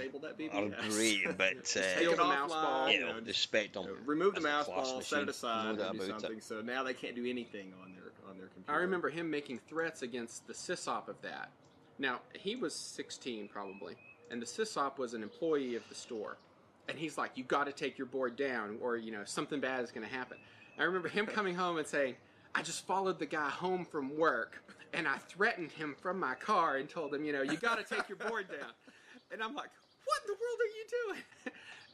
are great, but take the mouse ball, the Spectrum, remove the mouse ball, set it aside, and do something. So now they can't do anything on their computer. I remember him making threats against the sysop of that. Now he was 16 probably, and the sysop was an employee of the store, and he's like, "You got to take your board down, or something bad is going to happen." I remember him coming home and saying, I just followed the guy home from work, and I threatened him from my car and told him, you got to take your board down. And I'm like, what in the world are you doing?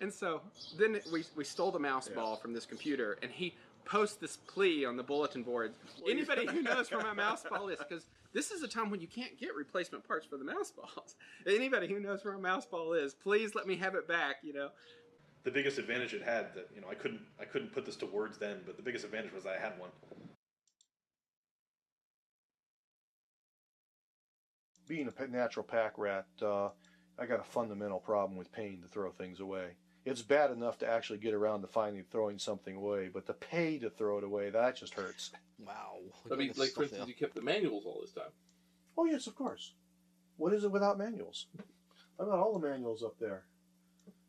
And so then we stole the mouse ball from this computer, and he posts this plea on the bulletin board. Anybody who knows where my mouse ball is, because this is a time when you can't get replacement parts for the mouse balls. Anybody who knows where a mouse ball is, please let me have it back, the biggest advantage it had that I couldn't put this to words then, but the biggest advantage was I had one. Being a natural pack rat, I got a fundamental problem with paying to throw things away. It's bad enough to actually get around to finally throwing something away, but to pay to throw it away, that just hurts. Wow. I mean, like, for instance, you kept the manuals all this time. Oh, yes, of course. What is it without manuals? I've got all the manuals up there.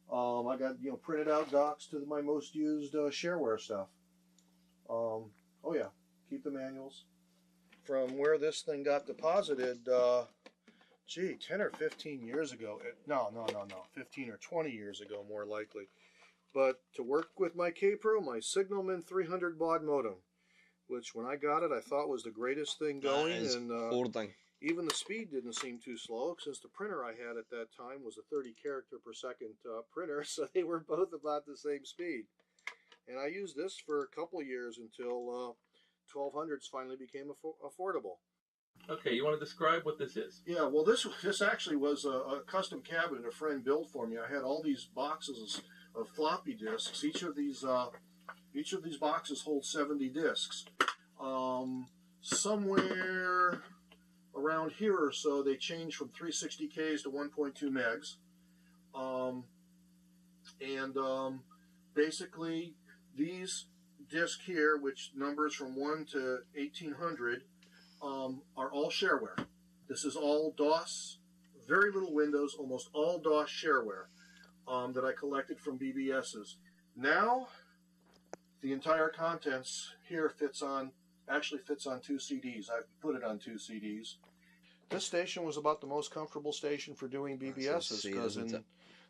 I got, printed out docs to my most used shareware stuff. Oh yeah, keep the manuals. From where this thing got deposited, 10 or 15 years ago. No, 15 or 20 years ago, more likely. But to work with my K-Pro, my Signalman 300 baud modem, which when I got it, I thought was the greatest thing going. And even the speed didn't seem too slow, since the printer I had at that time was a 30 character per second printer, so they were both about the same speed. And I used this for a couple of years until 1200s finally became affordable. Okay, you want to describe what this is? Yeah, well, this actually was a custom cabinet a friend built for me. I had all these boxes of floppy disks. Each of these boxes holds 70 disks. Somewhere around here or so, they changed from 360Ks to 1.2 megs. Basically, these disks here, which numbers from 1 to 1800, are all shareware. This is all DOS, very little Windows, almost all DOS shareware that I collected from BBSs. Now, the entire contents here fits on Actually fits on 2 CDs. I put it on 2 CDs. This station was about the most comfortable station for doing BBSs, because in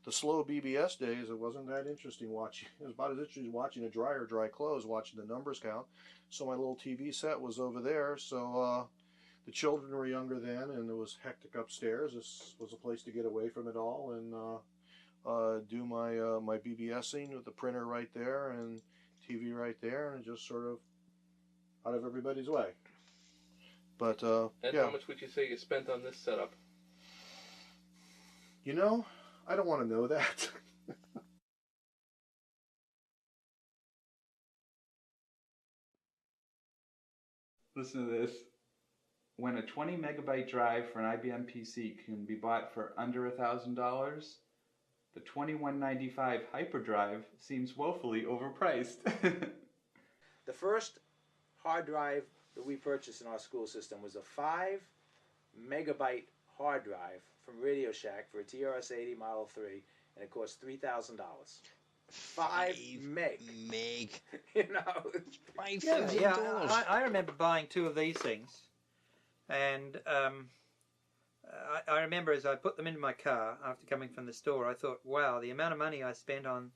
the slow BBS days, it wasn't that interesting watching. It was about as interesting watching a dryer dry clothes, watching the numbers count. So my little TV set was over there. So the children were younger then, and it was hectic upstairs. This was a place to get away from it all and do my my BBSing with the printer right there and TV right there, and just sort of out of everybody's way. But And yeah. how much would you say you spent on this setup? You know, I don't want to know that. Listen to this. When a 20 megabyte drive for an IBM PC can be bought for under $1,000, the 2195 hyperdrive seems woefully overpriced. The first hard drive that we purchased in our school system was a 5 megabyte hard drive from Radio Shack for a TRS-80 Model 3, and it cost $3,000. 5 meg. You know, $5,000. Yeah, I remember buying 2 of these things, and I remember as I put them into my car after coming from the store, I thought, wow, the amount of money I spent on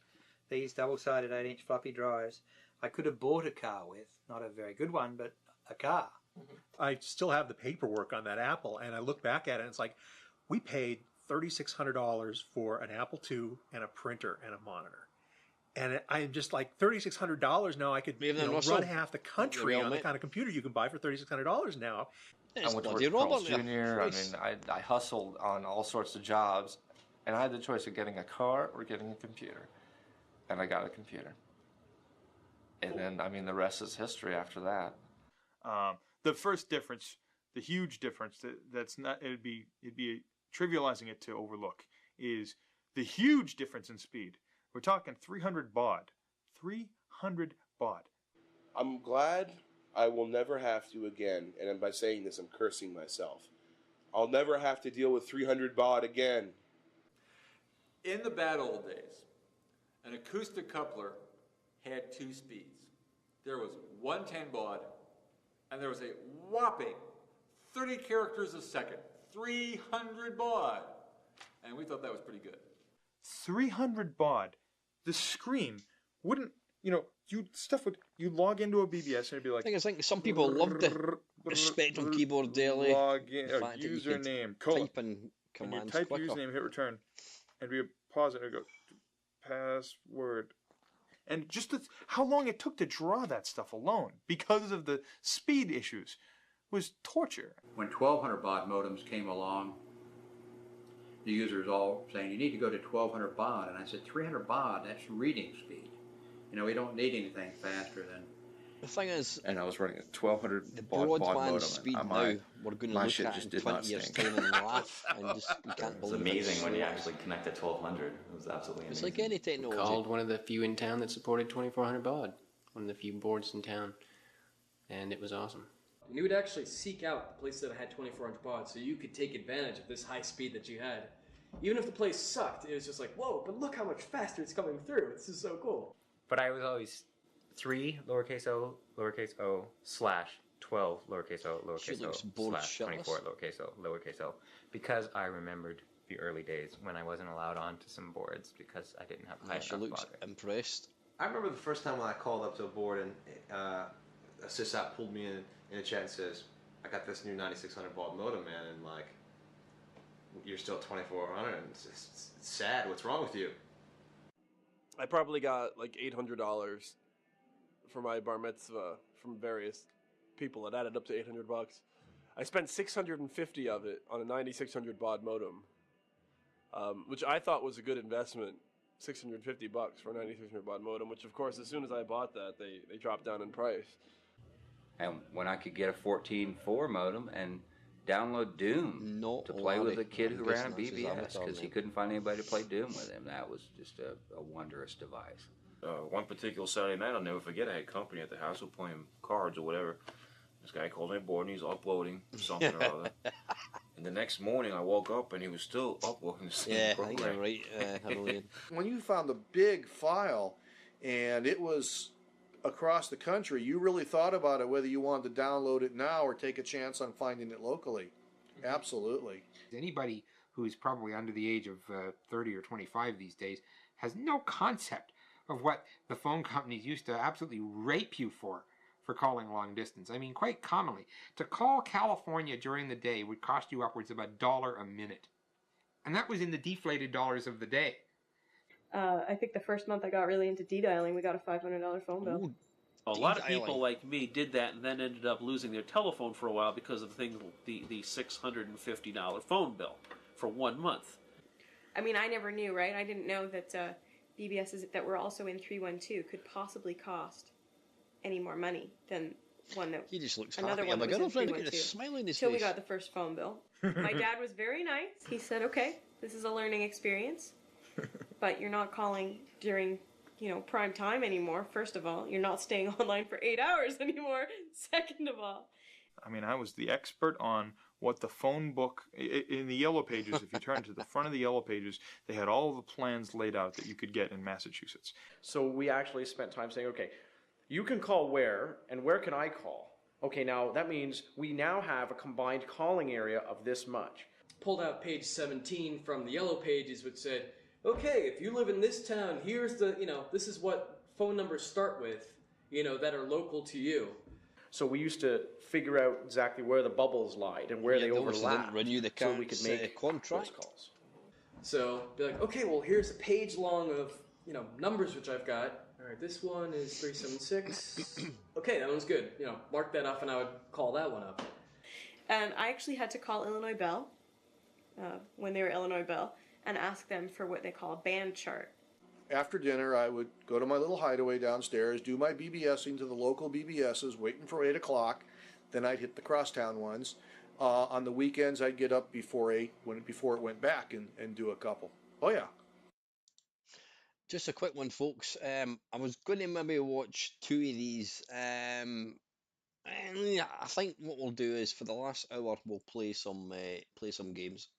these double-sided 8-inch floppy drives, I could have bought a car with. Not a very good one, but a car. I still have the paperwork on that Apple, and I look back at it, and it's like, we paid $3,600 for an Apple II and a printer and a monitor. And I'm just like, $3,600 now, I could run half the country on the kind of computer you can buy for $3,600 now. I went to work for Carl's Jr. I mean, I hustled on all sorts of jobs, and I had the choice of getting a car or getting a computer. And I got a computer. And then, I mean, the rest is history after that. The first difference, the huge difference that's not, it'd be trivializing it to overlook, is the huge difference in speed. We're talking 300 baud. 300 baud. I'm glad I will never have to again, and by saying this, I'm cursing myself. I'll never have to deal with 300 baud again. In the bad old days, an acoustic coupler had 2 speeds. There was 110 baud, and there was a whopping 30 characters a second. 300 baud. And we thought that was pretty good. 300 baud. The screen wouldn't, you'd log into a BBS and it'd be like... I think some people loved the Spectrum keyboard daily. Log in, username, type in commands type quicker. username, hit return, and be a pause and it'd go, password. And just how long it took to draw that stuff alone, because of the speed issues, was torture. When 1200 baud modems came along, the users all saying, you need to go to 1200 baud. And I said, 300 baud, that's reading speed. You know, we don't need anything faster than... The thing is... And I was running a 1200 the baud modem. broadband speed now, we're going to look at in 20 years' time and laugh, and just, you can't believe it. It's amazing when you actually connect to 1200. It was absolutely amazing. It's like any technology. Called one of the few in town that supported 2400 baud. One of the few boards in town. And it was awesome. And you would actually seek out the places that had 2400 baud so you could take advantage of this high speed that you had. Even if the place sucked, it was just like, whoa, but look how much faster it's coming through. This is so cool. But I was always 3 lowercase o slash 12 lowercase o slash 24 lowercase o, because I remembered the early days when I wasn't allowed onto some boards because I didn't have high enough baud rate. Impressed. I remember the first time when I called up to a board and a sysop pulled me in a chat and says, I got this new 9600 baud modem, man, and like, you're still at 2400, and it's sad. What's wrong with you? I probably got like $800 for my bar mitzvah from various people. It added up to $800. I spent 650 of it on a 9600 baud modem, which I thought was a good investment. $650 for a 9600 baud modem, which of course, as soon as I bought that, they dropped down in price. And when I could get a 14.4 modem and download Doom to play with a kid who ran a BBS because he couldn't find anybody to play Doom with him. That was just a wondrous device. One particular Saturday night, I'll never forget, I had company at the house, we were playing cards or whatever. This guy called my board and he's uploading something or other. And the next morning I woke up and he was still uploading the same program. I think you're right, When you found the big file and it was across the country, you really thought about it whether you wanted to download it now or take a chance on finding it locally. Absolutely. Anybody who's probably under the age of 30 or 25 these days has no concept of what the phone companies used to absolutely rape you for calling long distance. I mean, quite commonly, to call California during the day would cost you upwards of $1 a minute. And that was in the deflated dollars of the day. I think the first month I got really into de-dialing, we got a $500 phone bill. Ooh, A lot of people like me did that and then ended up losing their telephone for a while because of the $650 phone bill for 1 month. I mean, I never knew, right? I didn't know that BBSs that were also in 312 could possibly cost any more money than one that He just looks another happy. one My that was in girlfriend got a 312. smile on his Till we face. got the first phone bill. My dad was very nice. He said, "Okay, this is a learning experience, but you're not calling during, prime time anymore. First of all, you're not staying online for 8 hours anymore. Second of all." I mean, I was the expert on what the phone book, in the Yellow Pages, if you turn to the front of the Yellow Pages, they had all the plans laid out that you could get in Massachusetts. So we actually spent time saying, okay, you can call where, and where can I call? Okay, now that means we now have a combined calling area of this much. Pulled out page 17 from the Yellow Pages, which said, okay, if you live in this town, here's the, this is what phone numbers start with, that are local to you. So we used to figure out exactly where the bubbles lied and where they overlapped, renew the so we could make contract. those calls. So be like, okay, well, here's a page long of numbers which I've got. All right, this one is 376. Okay, that one's good. Mark that off, and I would call that one up. And I actually had to call Illinois Bell when they were Illinois Bell and ask them for what they call a band chart. After dinner, I would go to my little hideaway downstairs, do my BBSing to the local BBSs, waiting for 8 o'clock. Then I'd hit the crosstown ones. On the weekends, I'd get up before 8, before it went back, and do a couple. Oh, yeah. Just a quick one, folks. I was going to maybe watch 2 of these. And I think what we'll do is for the last hour, we'll play some games.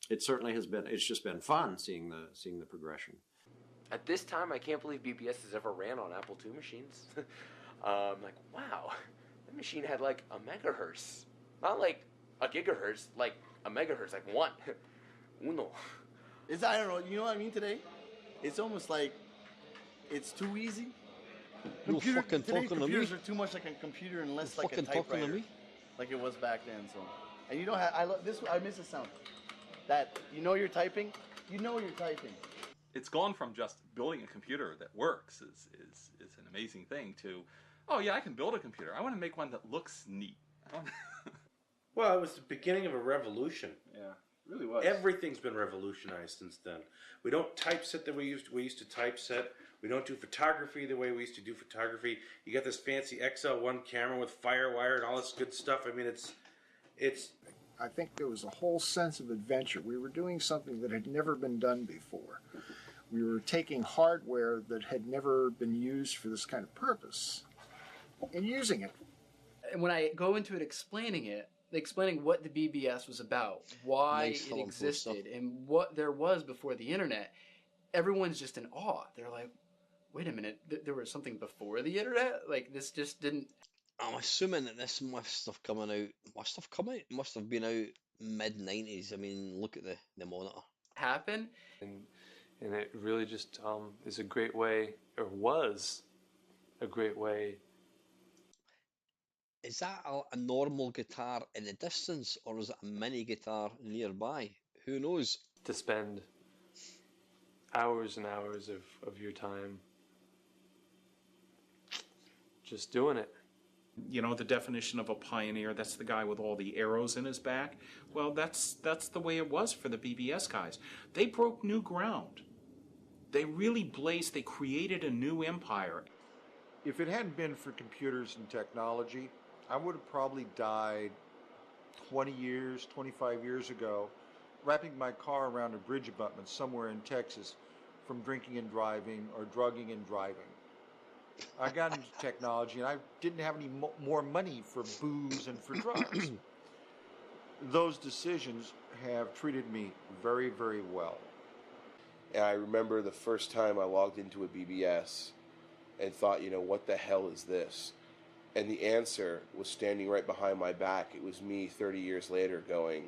It certainly has been. It's just been fun seeing the progression. At this time, I can't believe BBS has ever ran on Apple II machines. Like, wow, that machine had like a megahertz, not like a gigahertz, like a megahertz, like one, uno. I don't know. You know what I mean? Today, it's almost like it's too easy. Computers are too much like a computer and less like a typewriter, like it was back then. So, and you don't have. I miss the sound. That you're typing. You know you're typing. It's gone from just building a computer that works is an amazing thing to, oh yeah, I can build a computer. I want to make one that looks neat. Well, it was the beginning of a revolution. Yeah, it really was. Everything's been revolutionized since then. We don't typeset the way we used to typeset. We don't do photography the way we used to do photography. You got this fancy XL1 camera with FireWire and all this good stuff. I mean, it's. I think there was a whole sense of adventure. We were doing something that had never been done before. We were taking hardware that had never been used for this kind of purpose and using it. And when I go into it explaining what the BBS was about, why it existed, and what there was before the internet, everyone's just in awe. They're like, wait a minute, there was something before the internet? Like, this just didn't... I'm assuming that this must have been out mid 90s. I mean, look at the monitor. Happen. And it really just is a great way, or was a great way. Is that a normal guitar in the distance, or is it a mini guitar nearby? Who knows? To spend hours and hours of your time just doing it. You know, the definition of a pioneer, that's the guy with all the arrows in his back. Well, that's the way it was for the BBS guys. They broke new ground. They really blazed, they created a new empire. If it hadn't been for computers and technology, I would have probably died 20 years, 25 years ago, wrapping my car around a bridge abutment somewhere in Texas from drinking and driving or drugging and driving. I got into technology and I didn't have any more money for booze and for drugs. Those decisions have treated me very, very well. And I remember the first time I logged into a BBS and thought, you know, what the hell is this? And the answer was standing right behind my back. It was me 30 years later going,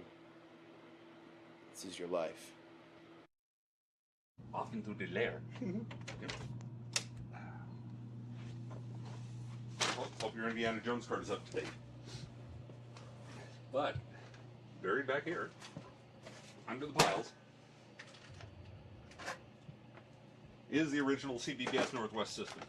this is your life. Off into the lair. Hope your Indiana Jones card is up to date. But, buried back here, under the piles, is the original CBBS Northwest system.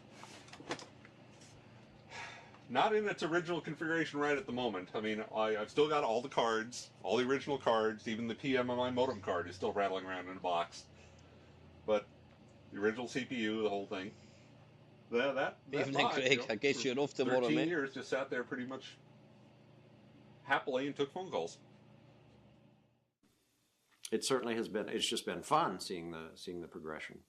Not in its original configuration right at the moment. I mean, I've still got all the cards, all the original cards, even the PMMI modem card is still rattling around in a box. But the original CPU, the whole thing. That Evening, box, Craig. you know, I guess you're off tomorrow, 13 mate. years just sat there pretty much happily and took phone calls. It certainly has been. It's just been fun seeing the progression.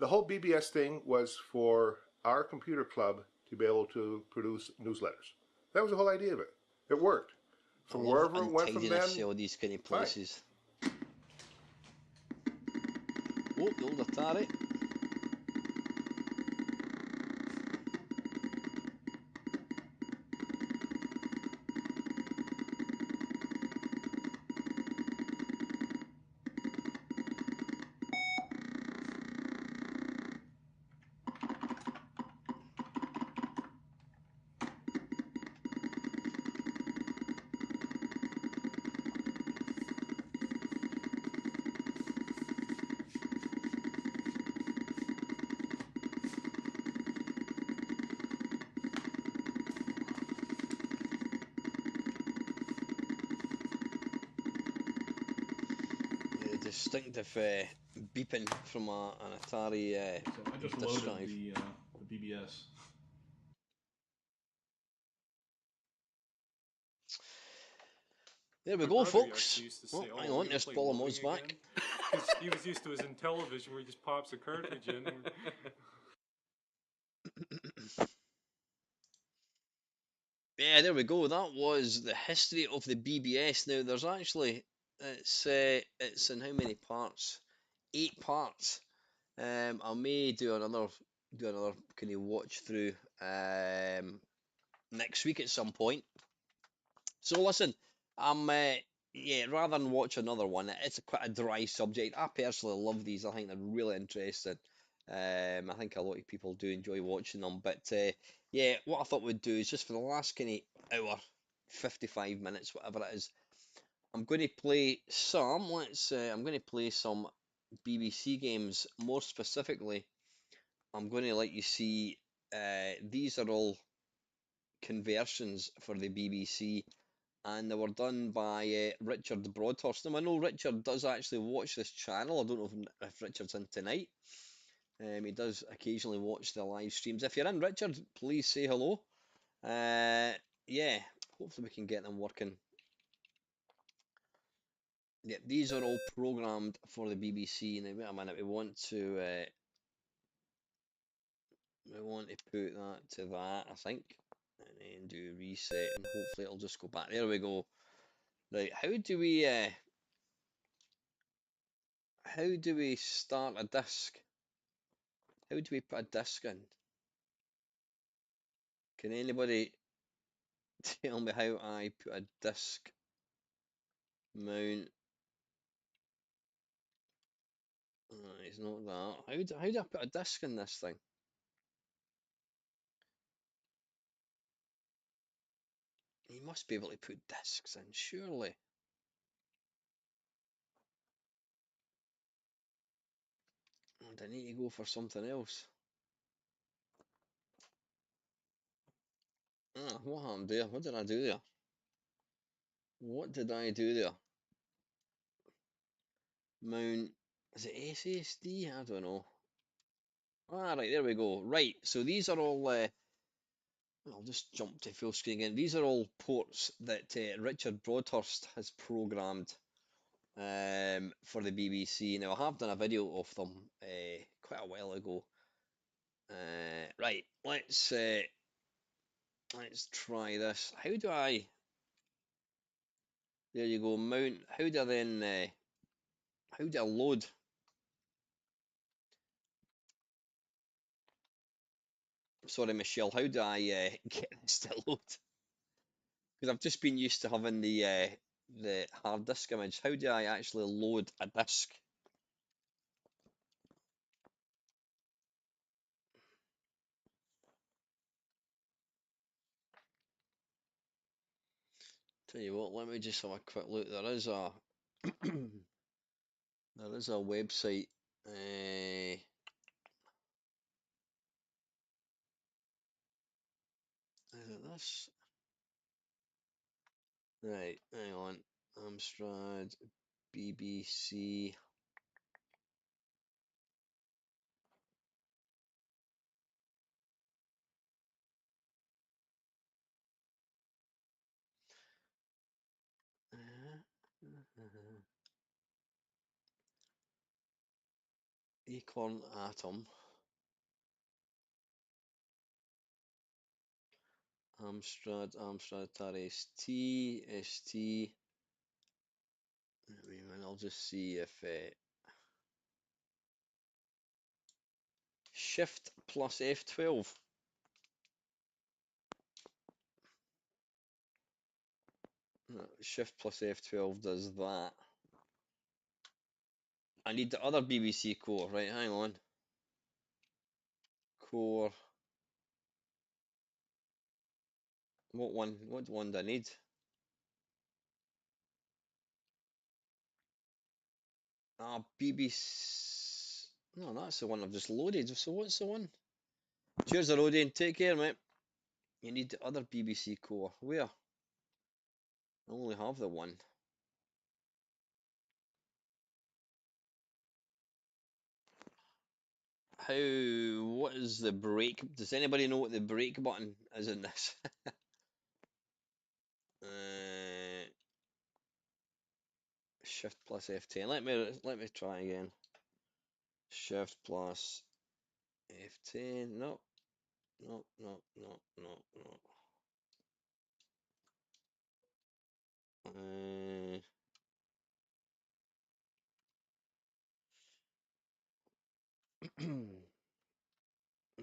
The whole BBS thing was for our computer club to be able to produce newsletters. That was the whole idea of it. It worked. From wherever it went from then. All these kind of places. Oh, the old Atari. Distinctive beeping from an Atari So I just disk loaded drive. the BBS. There we My go, brother folks. actually used to Oh, say, hang "Oh, on, we're gonna there's play Paul loading Mo's back. again?" 'Cause he was used to his Intellivision where he just pops a cartridge in. Yeah, there we go. That was the history of the BBS. Now, there's actually it's in how many parts? 8 parts. I may do another kind of watch through next week at some point. So listen, I'm yeah, rather than watch another one, it's quite a dry subject. I personally love these. I think they're really interesting. I think a lot of people do enjoy watching them. But yeah, what I thought we'd do is just for the last kind of hour, 55 minutes, whatever it is, I'm going to play some. I'm going to play some BBC games. More specifically, I'm going to let you see. These are all conversions for the BBC, and they were done by Richard Broadhurst. Now I know Richard does actually watch this channel. I don't know if Richard's in tonight. He does occasionally watch the live streams. If you're in, Richard, please say hello. Yeah, hopefully we can get them working. Yeah, these are all programmed for the BBC. Now wait a minute, we want to put that to that, I think, and then do reset, and hopefully it'll just go back. There we go. Right, how do we start a disk? How do we put a disk in? Can anybody tell me how I put a disk Mount. It's not that. How do I put a disc in this thing? You must be able to put discs in, surely. And I need to go for something else. Ah, what happened there? What did I do there? What did I do there? Mount, is it SSD? I don't know. Ah, right, there we go. Right, so these are all, I'll just jump to full screen again. These are all ports that Richard Broadhurst has programmed for the BBC. Now, I have done a video of them quite a while ago. Right, let's try this. How do I? There you go. Mount. How do I then? How do I load? Sorry, Michelle. How do I get this to load? Because I've just been used to having the hard disk image. How do I actually load a disk? Tell you what, let me just have a quick look. There is a there is a website. Is it this? Right, hang on. Amstrad, BBC. Acorn Atom. Amstrad tar ST. I'll just see if Shift plus F12. No, Shift plus F12 does that. I need the other BBC core, right? Hang on. Core. What one? What one do I need? Ah, BBC. No, that's the one I've just loaded. So what's the one? Cheers, Rodin. Take care, mate. You need the other BBC core. Where? I only have the one. How? What is the break? Does anybody know what the break button is in this? Shift plus F10. Let me try again. Shift plus F10. No. No, no, no, no, no.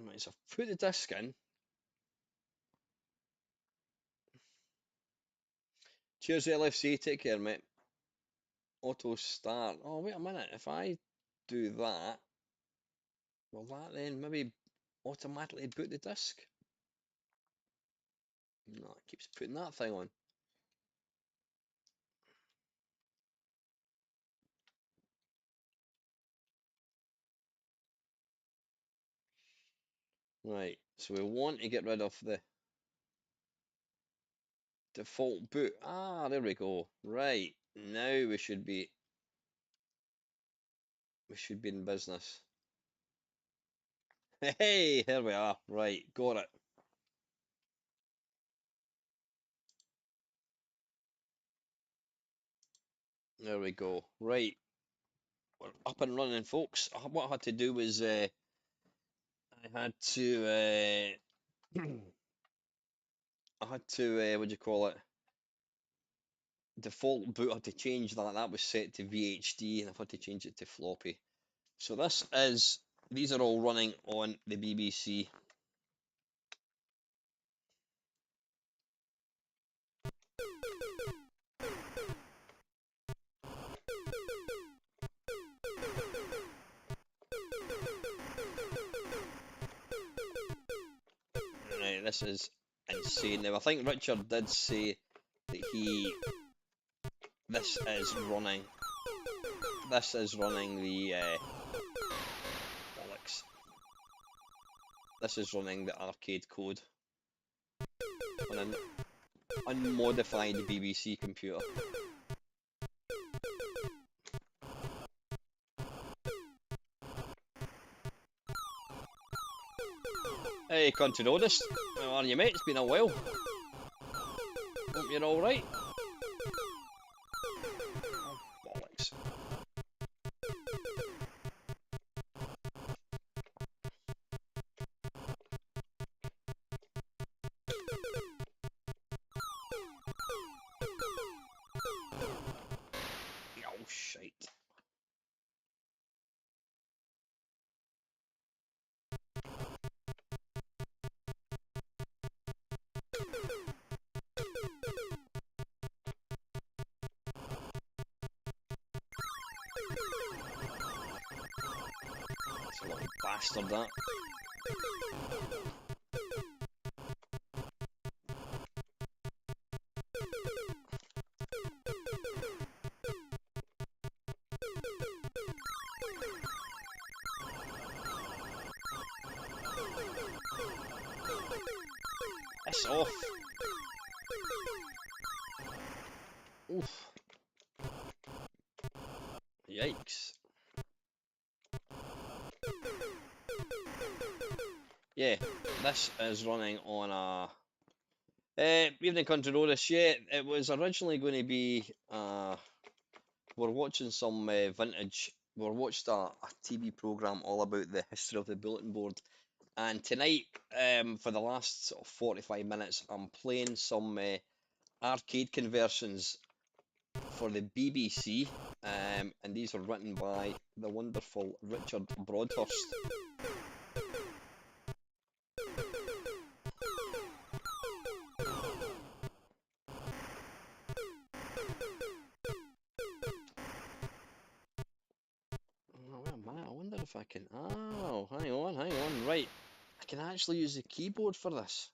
Right, so I've put the disc in. Cheers, LFC. Take care, mate. Auto start. Oh, wait a minute. If I do that, will that then maybe automatically boot the disc? No, it keeps putting that thing on. Right, so we want to get rid of the default boot. Ah, there we go. Right, now we should be in business. Hey, here we are. Right, got it. There we go. Right, we're up and running, folks. What I had to do was I had to what do you call it? Default boot. I had to change that. That was set to VHD, and I've had to change it to floppy. So these are all running on the BBC. This is insane. Now I think Richard did say that this is running the bollocks. This is running the arcade code on an unmodified BBC computer. Hey, Controdus, how are you, mate? It's been a while. Hope you're alright. Oh, bollocks. Oh, shite. That's a little bastard, that. Piss off. Oof. Yikes. Yeah, this is running on a... Evening Country Roadus, yeah, it was originally going to be... we're watching some vintage... We watched a TV programme all about the history of the bulletin board. And tonight, for the last sort of 45 minutes, I'm playing some arcade conversions for the BBC. And these were written by the wonderful Richard Broadhurst. I wonder if I can... Oh, hang on, right. I can actually use the keyboard for this.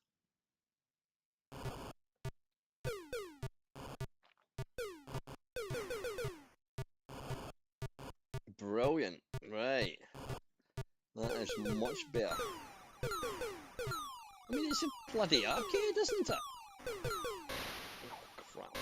Brilliant, right. That is much better. I mean, it's a bloody arcade, isn't it? Oh, crap.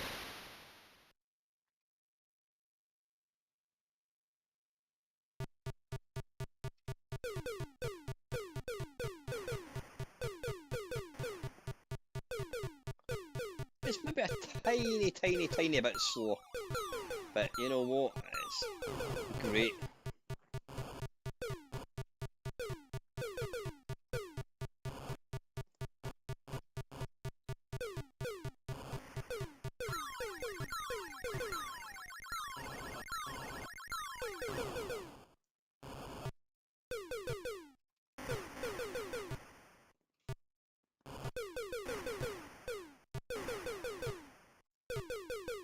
It's maybe a tiny bit slow, but you know what, it's great.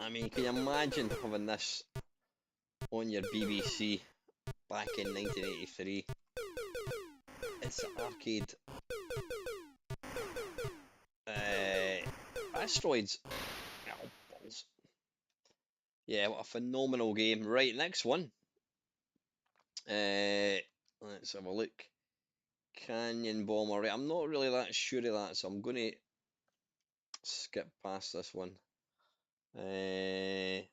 I mean, can you imagine having this on your BBC back in 1983? It's an arcade. Asteroids. Oh, balls. Yeah, what a phenomenal game. Right, next one. Let's have a look. Canyon Bomber. Right, I'm not really that sure of that, so I'm going to skip past this one. Reset.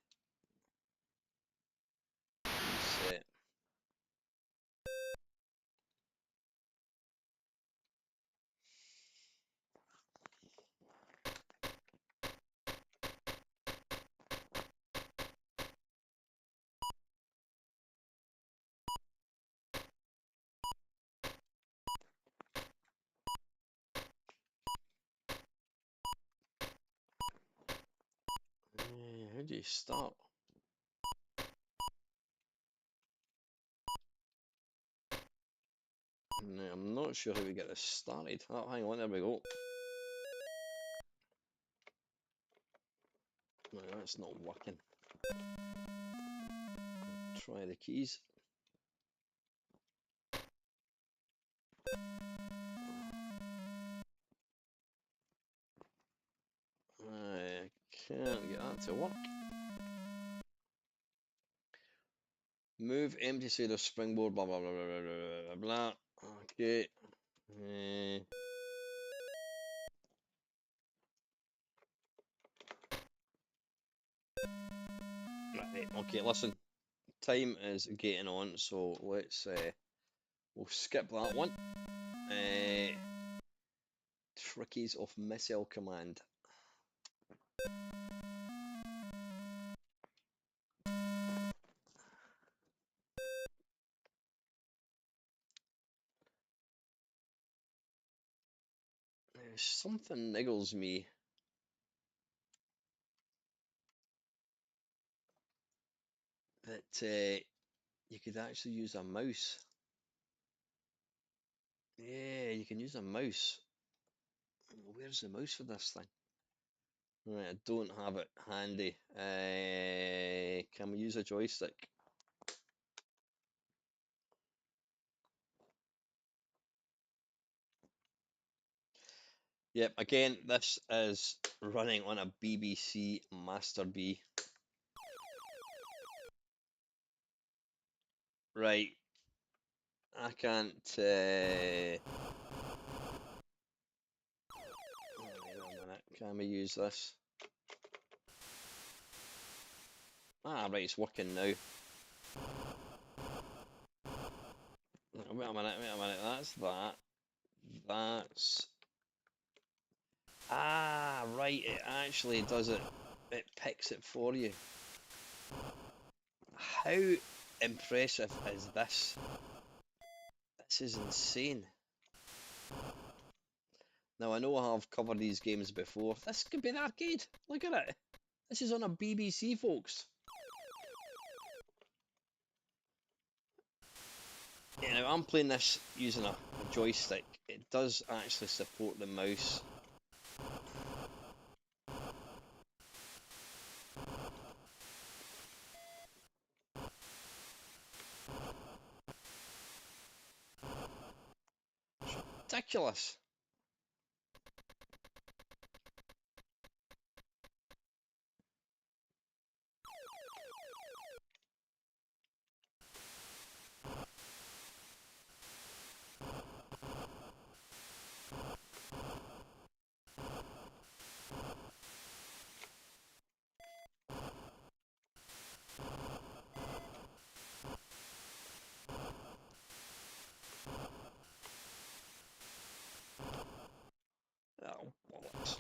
How do you start? No, I'm not sure how we get this started. Oh, hang on, there we go. No, that's not working. Try the keys. Can't get that to work. Move empty side of springboard, blah blah blah blah blah blah blah. Okay. Right, okay, listen. Time is getting on, so let's we'll skip that one. Trickies of missile command. Something niggles me. That you could actually use a mouse. Yeah, you can use a mouse. Where's the mouse for this thing? Right, I don't have it handy. Can we use a joystick? Yep, again, this is running on a BBC Master B. Right, I can't. Wait a minute, can we use this? Ah, right, it's working now. Wait a minute, that's that. That's. Ah, right, it actually does it. It picks it for you. How impressive is this? This is insane. Now, I know I have covered these games before. This could be an arcade. Look at it. This is on a BBC, folks. Yeah, now I'm playing this using a joystick. It does actually support the mouse. It's ridiculous. Oh, bollocks.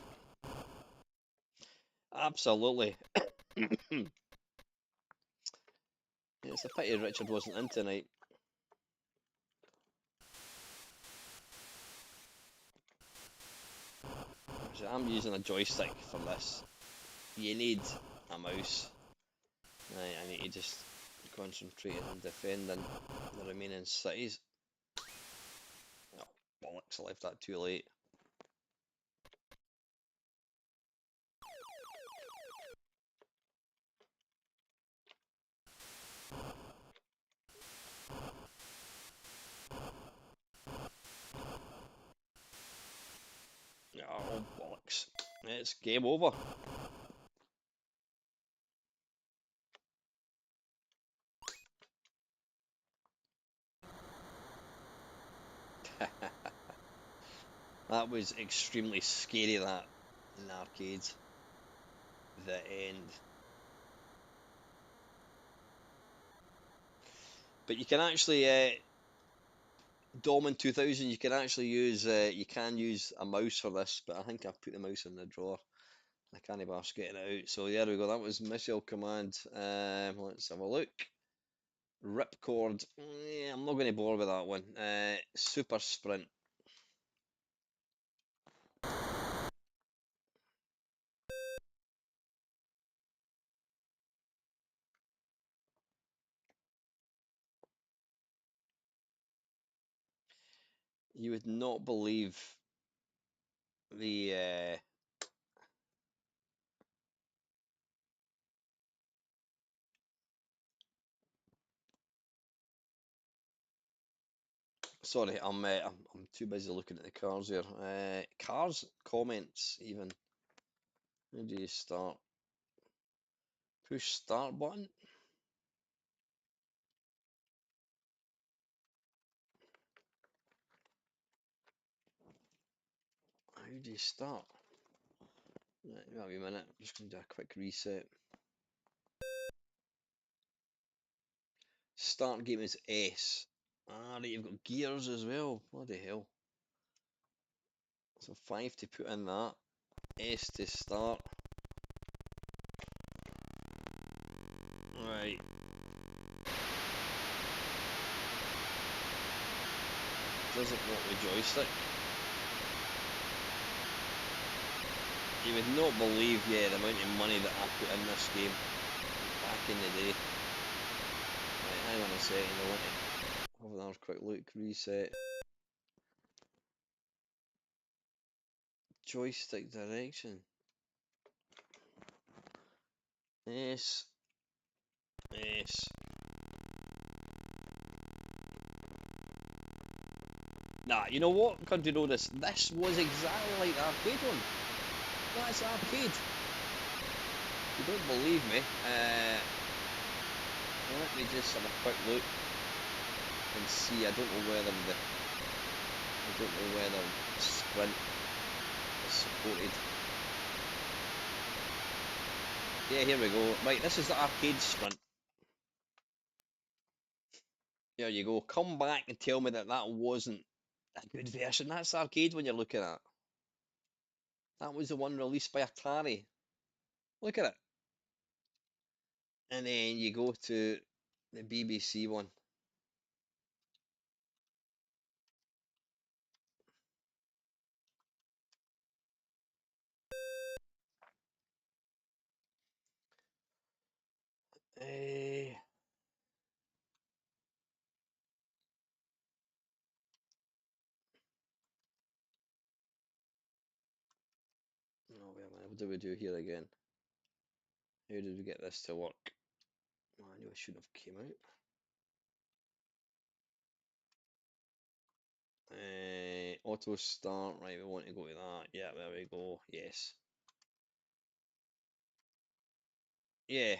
Absolutely. It's a pity Richard wasn't in tonight. I'm using a joystick for this. You need a mouse. I need to just concentrate on defending the remaining cities. Oh, bollocks, I left that too late. Oh, bollocks. It's game over. That was extremely scary, that, in the arcades. The end. But you can actually, Dolman 2000, you can actually use, you can use a mouse for this, but I think I've put the mouse in the drawer. I can't even getting it out. So there we go, that was Missile Command. Let's have a look. Ripcord, yeah, I'm not going to bore with that one. Super Sprint. You would not believe the sorry, I'm too busy looking at the cars here. Cars comments even. Where do you start? Push start button. How do you start? Right, wait a minute. I'm just going to do a quick reset. Start game is S. Ah, right, you've got gears as well. Bloody hell. So 5 to put in that. S to start. Right. Doesn't work with joystick. You would not believe, yeah, the amount of money that I put in this game back in the day. Right, hang on a second, I want to have another quick look, reset. Joystick direction. S. S. Nah, you know what? Country Road, this was exactly like the arcade one. That's arcade. You don't believe me? Let me just have a quick look and see. I don't know whether sprint is supported. Yeah, here we go. Right, this is the arcade sprint. There you go. Come back and tell me that wasn't a good version. That's the arcade one you're looking at. That was the one released by Atari. Look at it. And then you go to the BBC one. Oh, wait a minute. What do we do here again? How did we get this to work? Oh, I knew I shouldn't have came out. Auto start, right, we want to go to that. Yeah, there we go. Yes. Yeah.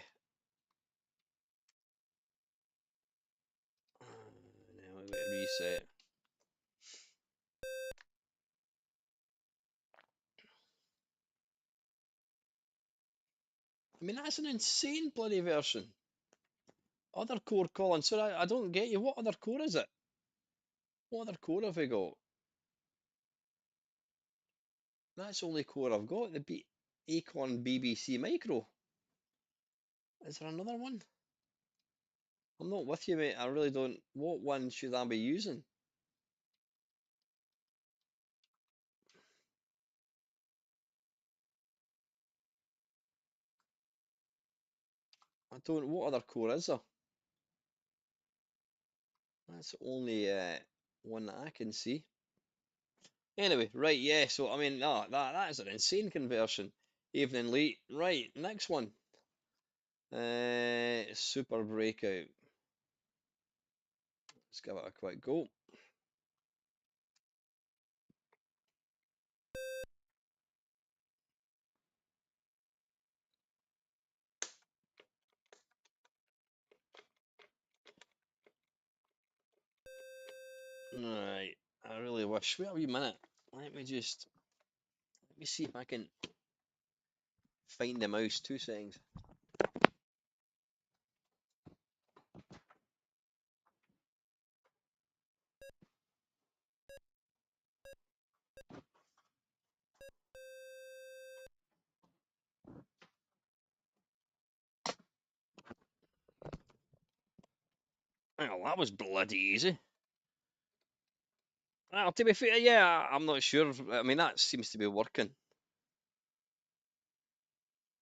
Now we got to reset. I mean, that's an insane bloody version. Other core, Colin. So I don't get you. What other core is it? What other core have we got? That's the only core I've got. The Acorn BBC Micro. Is there another one? I'm not with you, mate. I really don't. What one should I be using? I don't. What other core is there? That's the only one that I can see. Anyway, right, yeah, so I mean, no, that is an insane conversion. Evening late. Right, next one. Super Breakout. Let's give it a quick go. Right, I really wish. Wait a wee minute. Let me see if I can find the mouse. 2 seconds. Well, that was bloody easy. Well, to be fair, yeah, I'm not sure. I mean, that seems to be working.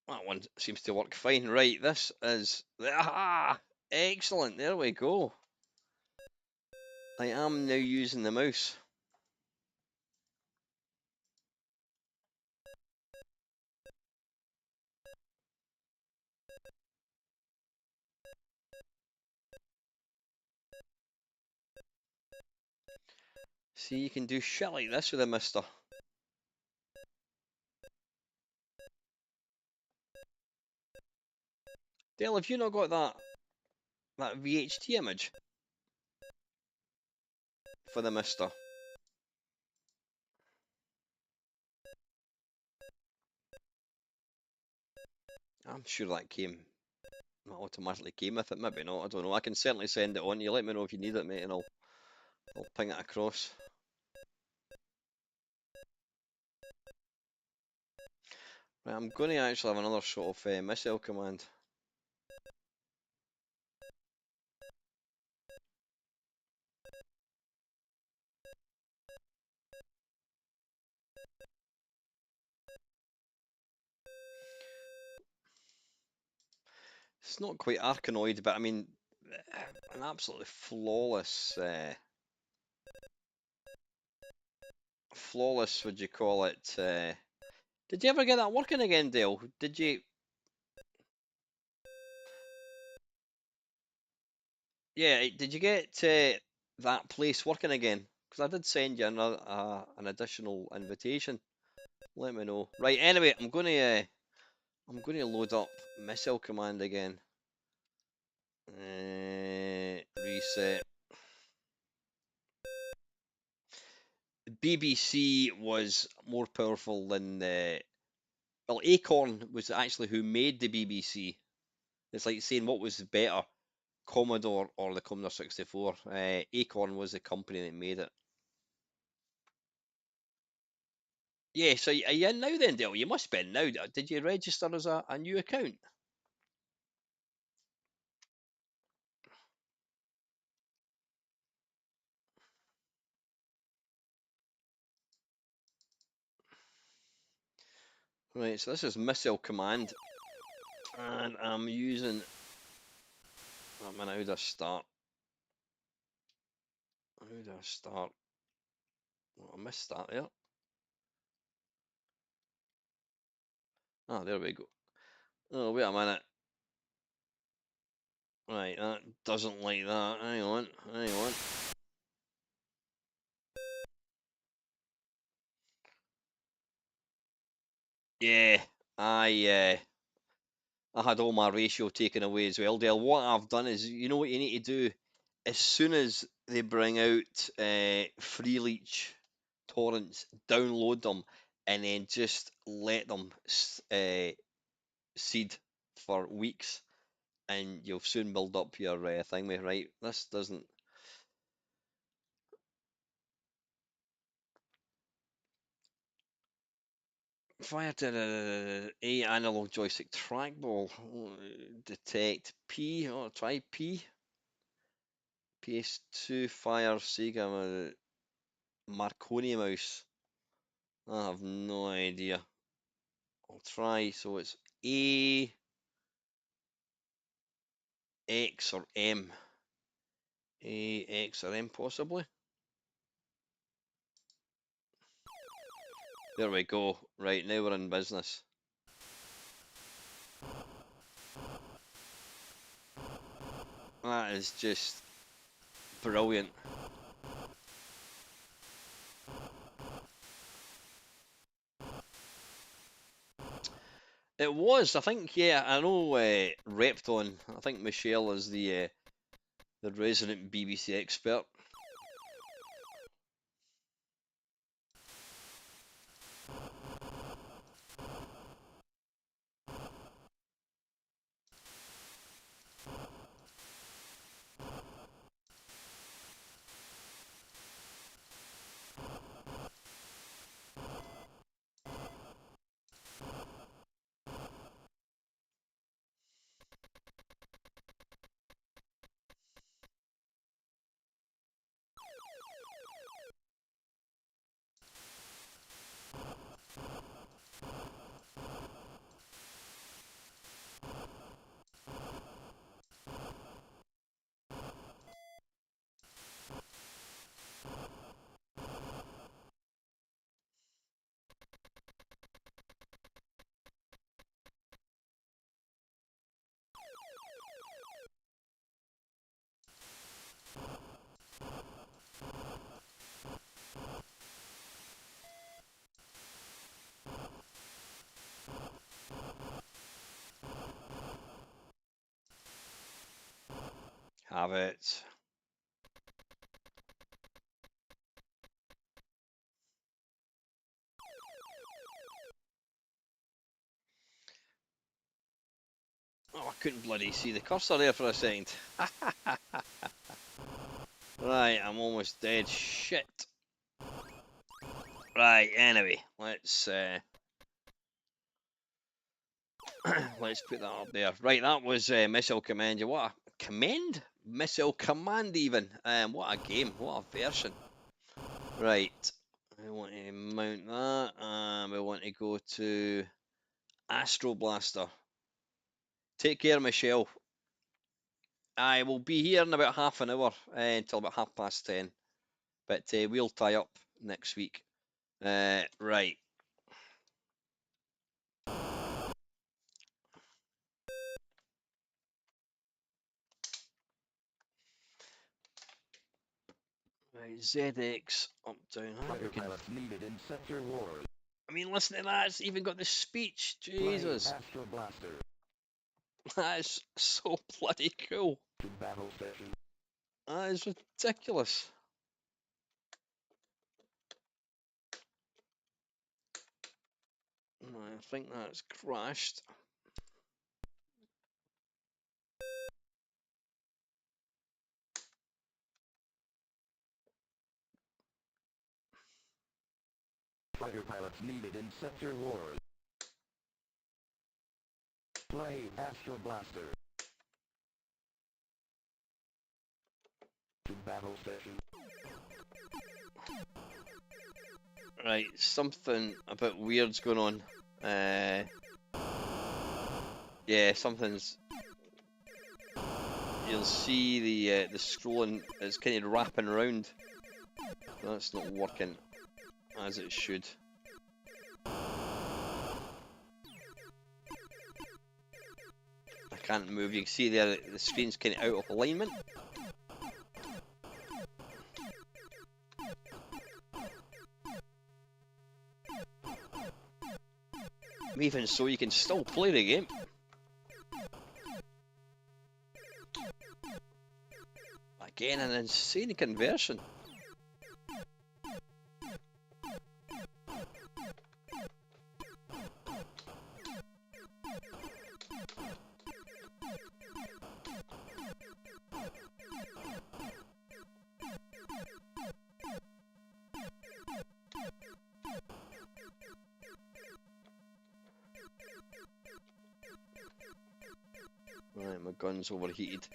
That one seems to work fine. Right, this is... Ah! Excellent, there we go. I am now using the mouse. See, you can do shit like this with a mister. Dale, have you not got that VHT image for the Mister? I'm sure that automatically came with it. Maybe not. I don't know. I can certainly send it on. You let me know if you need it, mate, and I'll ping it across. Right, I'm going to actually have another shot of missile command. It's not quite Arkanoid, but I mean, an absolutely flawless, would you call it? Did you ever get that working again, Dale? Did you? Yeah, did you get that place working again? Because I did send you an additional invitation. Let me know. Right. Anyway, I'm gonna load up missile command again. Reset. BBC was more powerful than well, Acorn was actually who made the BBC. It's like saying what was better, Commodore or the Commodore 64. Acorn was the company that made it. Yeah, so are you in now then, Dale? You must be in now. Did you register as a new account? Right, so this is Missile Command. And I'm using... I'm in how do I start? How do I start? Oh, I missed that there. Ah, there we go. Oh, wait a minute. Right, that doesn't like that. Hang on, hang on. Yeah, I had all my ratio taken away as well, Dale. What I've done is, you know what you need to do? As soon as they bring out free leech torrents, download them, and then just let them seed for weeks, and you'll soon build up your thing, mate. Right? This doesn't. Fire to A analog joystick trackball. Detect P. Oh, try P. PS2 Fire Sega Marconi mouse. I have no idea. I'll try. So it's A, X, or M. A, X, or M possibly. There we go. Right, now we're in business. That is just brilliant. It was, I think, yeah, I know Repton, I think Michelle is the resident BBC expert. have it. Oh, I couldn't bloody see the cursor there for a second. Right, I'm almost dead. Shit. Right, anyway, let's let's put that up there. Right, that was Missile Command. What a command? Missile Command even. What a game, what a version. Right, we want to mount that, and we want to go to Astro Blaster. Take care, Michelle. I will be here in about half an hour until about 10:30. But we'll tie up next week. Right. Right, ZX up down. Pilots needed in sector wars. I mean, listen to that. It's even got the speech. Jesus. Astro Blaster. That is so bloody cool. To battle station. That is ridiculous. I think that's crashed. Fighter pilots needed in sector wars. Play Astro Blaster. To battle station. Right, something a bit weird's going on. Yeah, something's. You'll see the scrolling is kind of wrapping around. That's not working as it should. I can't move. You can see there the screen's kind of out of alignment. Even so, you can still play the game. Again, an insane conversion. Right, my gun's overheated.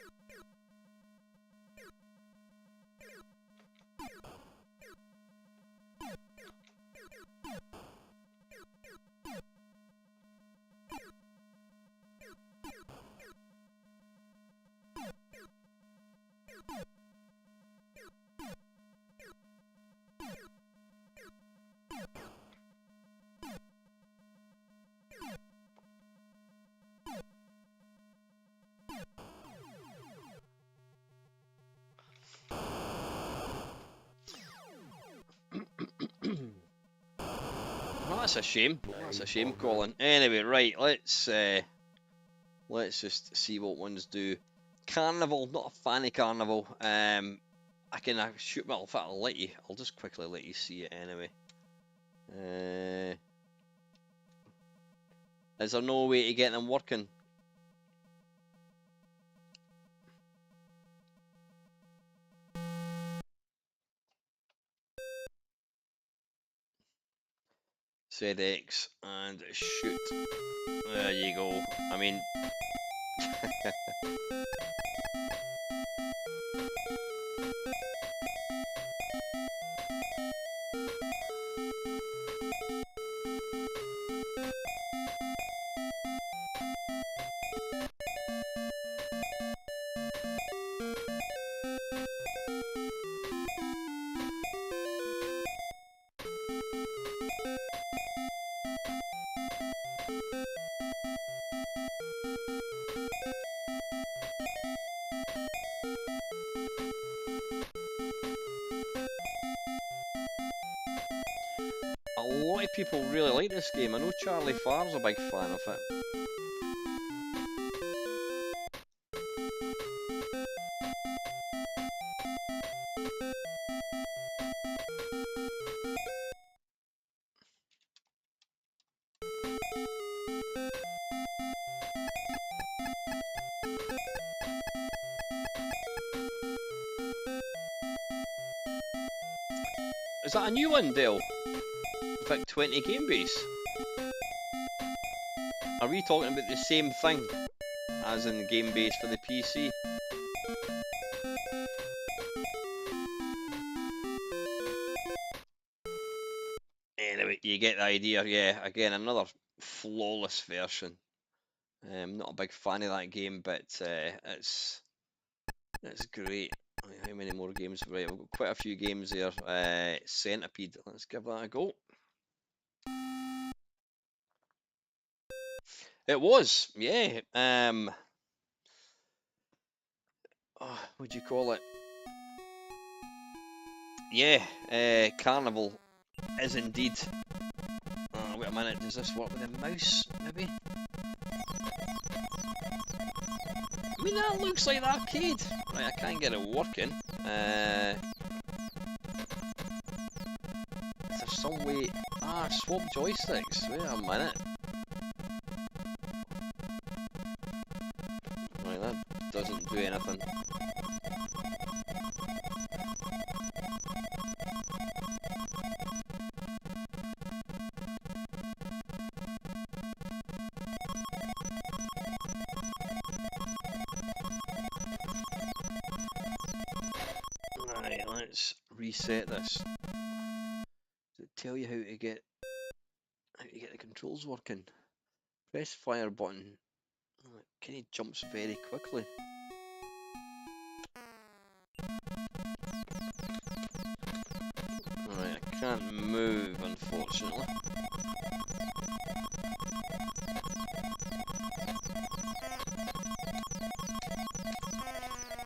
Well, that's a shame. That's a shame, Colin. Anyway, right, let's just see what ones do. Carnival, not a fan of Carnival. I can shoot. Well, in fact, I'll let you. I'll just quickly let you see it anyway. Is there no way to get them working? ZX and shoot. There you go. I mean. A lot of people really like this game. I know Charlie Farr's a big fan of it. Is that a new one, Dale? Vic 20 game base? Are we talking about the same thing as in the game base for the PC? Anyway, you get the idea. Yeah, again, another flawless version. Not a big fan of that game, but it's great. How many more games? Right, we've got quite a few games there. Centipede. Let's give that a go. It was, yeah. Oh, what'd you call it? Yeah, Carnival is indeed. Wait a minute, does this work with a mouse, maybe? I mean, that looks like the arcade. Right, I can't get it working. Is there some way... swap joysticks. Wait a minute. Right, that doesn't do anything. Right, let's reset this. Does it tell you how to get the controls working? Press fire button. Can he jumps very quickly? Alright, I can't move, unfortunately.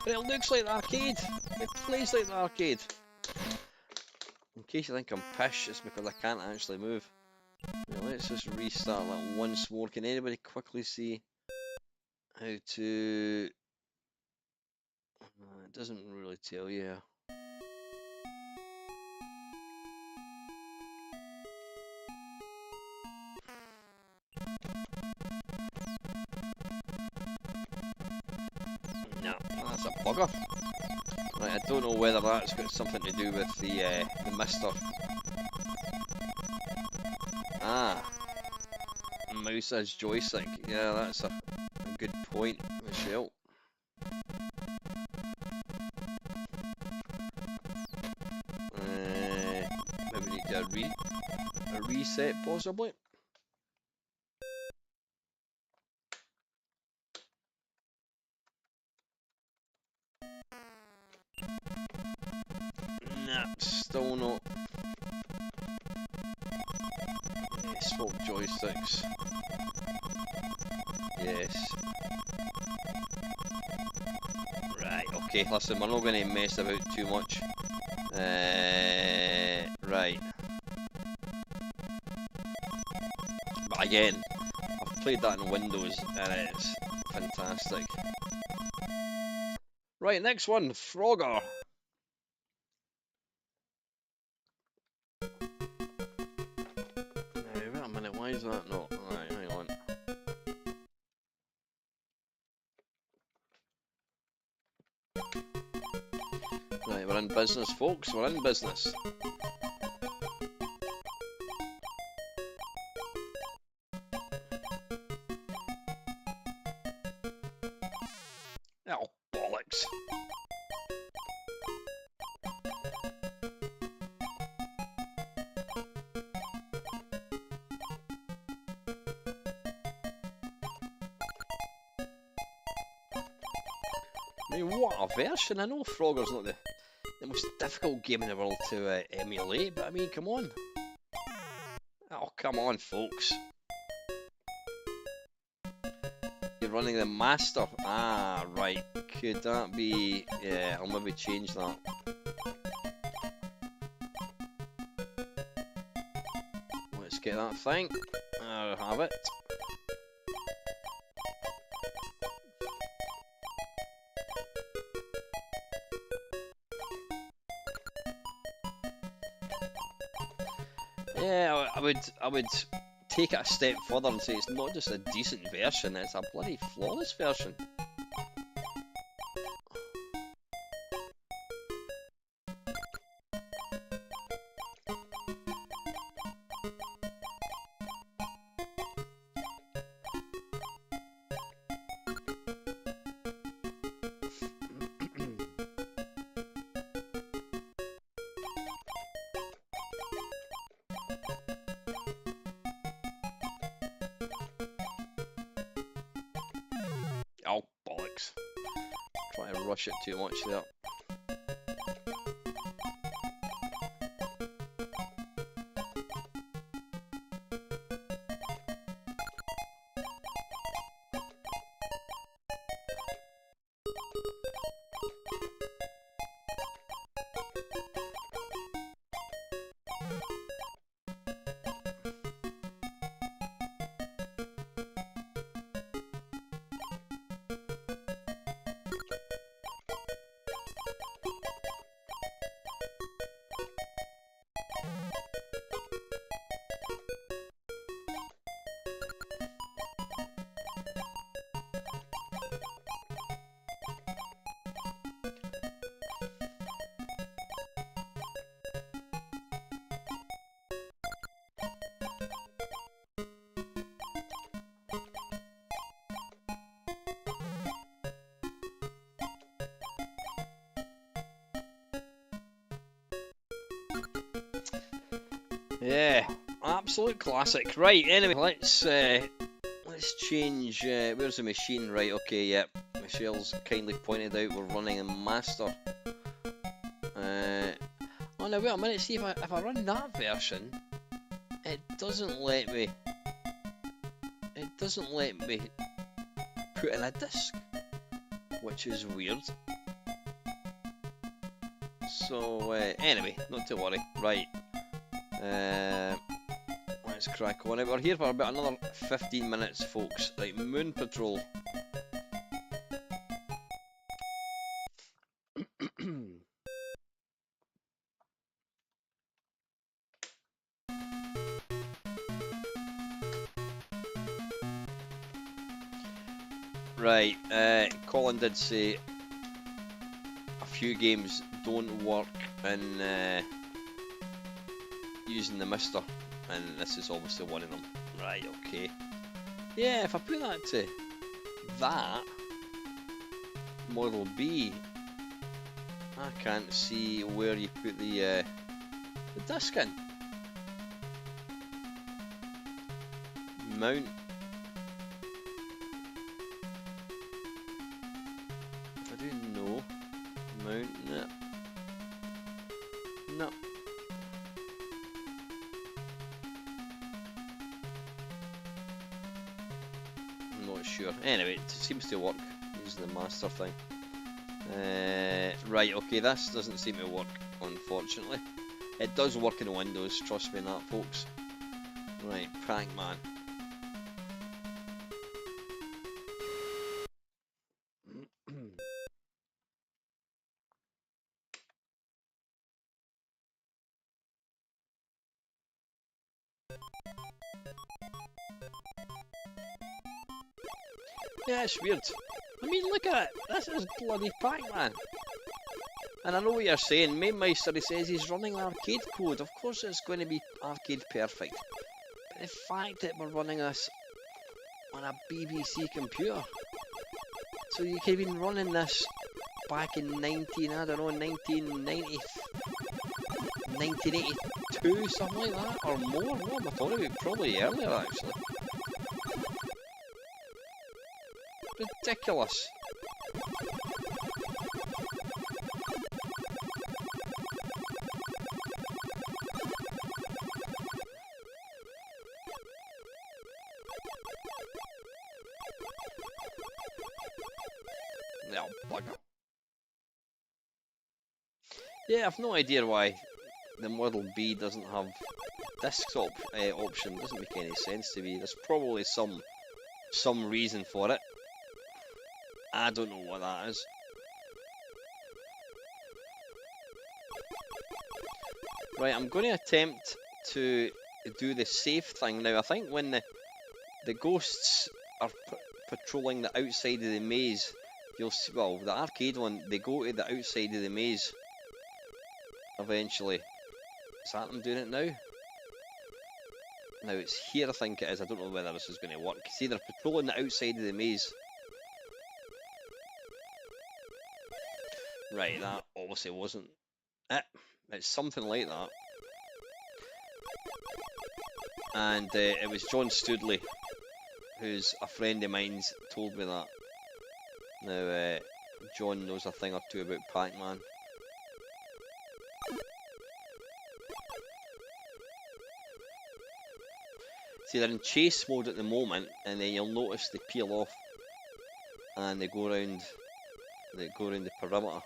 But it looks like the arcade. It plays like the arcade. In case you think I'm pish, it's because I can't actually move. Now let's just restart that once more. Can anybody quickly see how to... it doesn't really tell you. No, that's a bugger. Right, I don't know whether that's got something to do with the mister. Mouse as joystick. Yeah, that's a good point, Michelle. Maybe need to a reset, possibly. Nah, still not. Yeah, swap joysticks. Yes. Right, okay, listen, we're not going to mess about too much. Right. But again, I've played that in Windows and it's fantastic. Right, next one, Frogger. Wait a minute, why is that not? Alright, hang on. Right, we're in business, folks, we're in business. Oh, bollocks. I mean, what a version. I know Frogger's not the most difficult game in the world to emulate, but I mean, come on. Oh, come on, folks. You're running the master. Ah, right. Could that be... yeah, I'll maybe change that. Let's get that thing. I'll have it. Yeah, I would take it a step further and say it's not just a decent version, it's a bloody flawless version. Oh, bollocks. Trying to rush it too much there. Yeah, absolute classic. Right, anyway, let's change. Where's the machine? Right, okay, yep. Michelle's kindly pointed out we're running a master. Oh no, wait a minute. See if I run that version, it doesn't let me. It doesn't let me put in a disk, which is weird. So anyway, not to worry. Right. Let's crack on. We're here for about another 15 minutes, folks. Right, Moon Patrol. Right, Colin did say a few games don't work in using the Mister, and this is obviously one of them. Right, okay. Yeah, if I put that to that, Model B, I can't see where you put the disc in. Mount. If I do no, mount, no. No. I'm not sure. Anyway, it seems to work using the master thing. Right, okay, this doesn't seem to work, unfortunately. It does work in Windows, trust me on that, folks. Right, Pac-Man. Yeah, it's weird. I mean, look at it. This is bloody Pac-Man. And I know what you're saying. Mamemeister, he says he's running arcade code. Of course it's going to be arcade perfect. But the fact that we're running this on a BBC computer. So you could have been running this back in 1982, something like that, or more. What am I talking about? Probably earlier, actually. Ridiculous. No, bugger. Yeah, I've no idea why the Model B doesn't have desktop option. Doesn't make any sense to me. There's probably some reason for it. I don't know what that is. Right, I'm going to attempt to do the safe thing now. I think when the ghosts are patrolling the outside of the maze, you'll see, well, the arcade one, they go to the outside of the maze eventually. Is that them doing it now? Now it's here, I think it is. I don't know whether this is going to work. See, they're patrolling the outside of the maze. Right, that obviously wasn't it. It's something like that. and it was John Studley, who's a friend of mine's, told me that. Now, John knows a thing or two about Pac-Man. See, they're in chase mode at the moment, and then you'll notice they peel off and they go around the perimeter.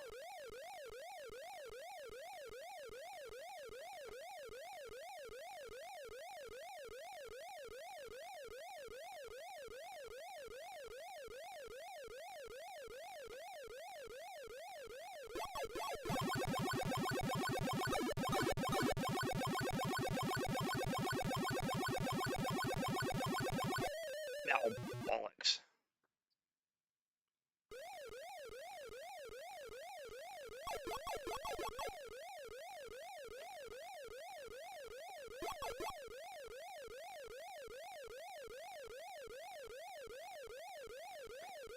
Oh, bollocks.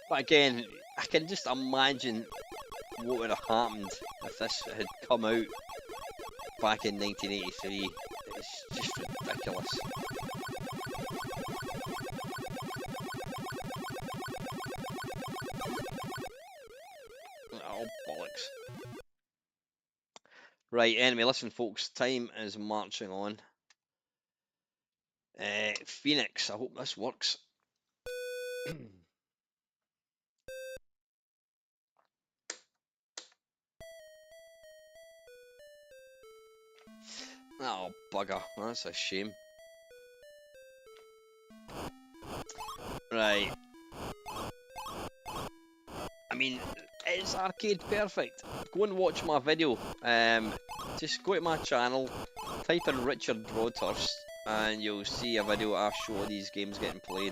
But again, I can just imagine what would have happened if this had come out back in 1983. It's just ridiculous. Oh, bollocks. Right, anyway, listen folks, time is marching on. Phoenix, I hope this works. Oh, bugger, that's a shame. Right. I mean, is Arcade perfect? Go and watch my video. Just go to my channel, type in Richard Broadhurst, and you'll see a video I show these games getting played.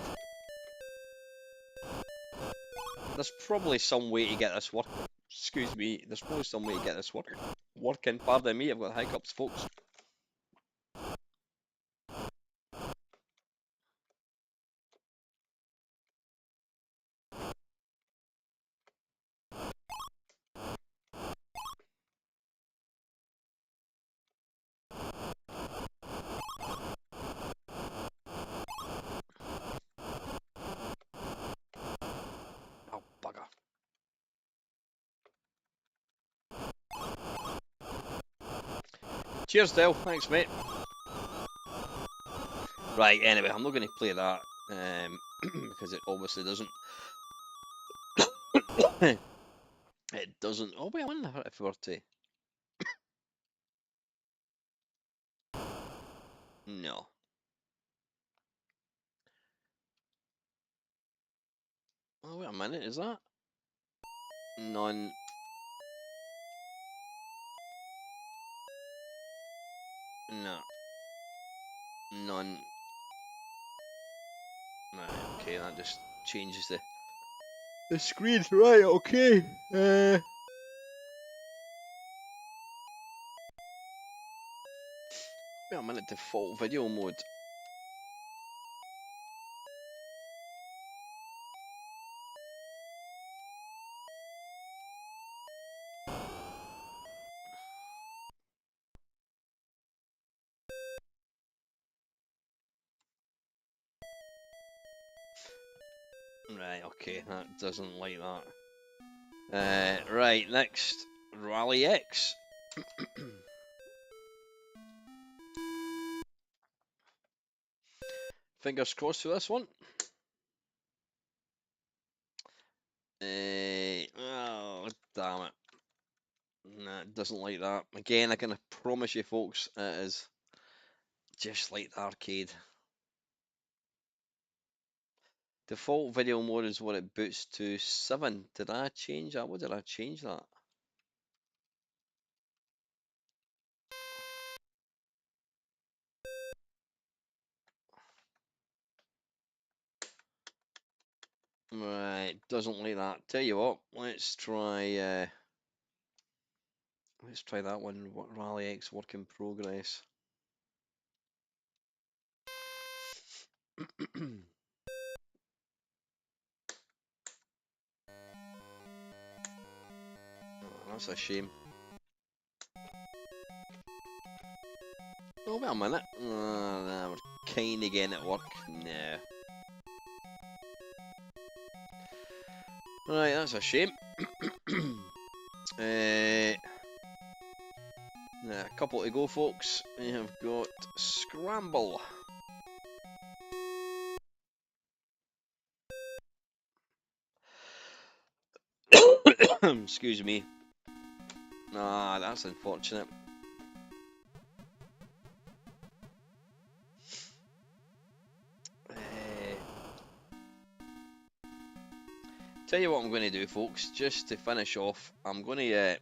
There's probably some way to get this work. Excuse me. There's probably some way to get this working. Pardon me. I've got hiccups, folks. Oh, bugger. Cheers, Dale. Thanks, mate. Right, anyway, I'm not going to play that because it obviously doesn't. It doesn't. Oh, wait, I wonder if we were to. No. Oh, wait a minute, is that? None. No. None. Right, okay, that just changes the screen. Right, okay. Wait a minute, default video mode. Right, okay, that doesn't like that. Right, next, Rally X. Fingers crossed for this one. Oh, damn it. Nah, it doesn't like that. Again, I can promise you folks, it is just like the arcade. Default video mode is what it boots to 7. Did I change that? What did I change that? Right, doesn't like that. Tell you what, let's try that one. What Rally X work in progress. Oh, that's a shame. Oh, wait a minute. Nah, we're kind of getting it work. Nah. Right, that's a shame. A couple to go, folks. We have got Scramble. Excuse me. Ah, that's unfortunate. Tell you what I'm going to do, folks. Just to finish off, I'm going to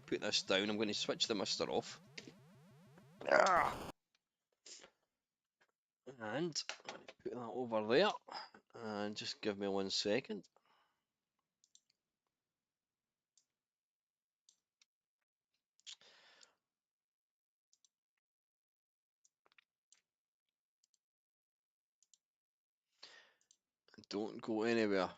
put this down. I'm going to switch the mister off. And put that over there. And just give me 1 second. Don't go anywhere.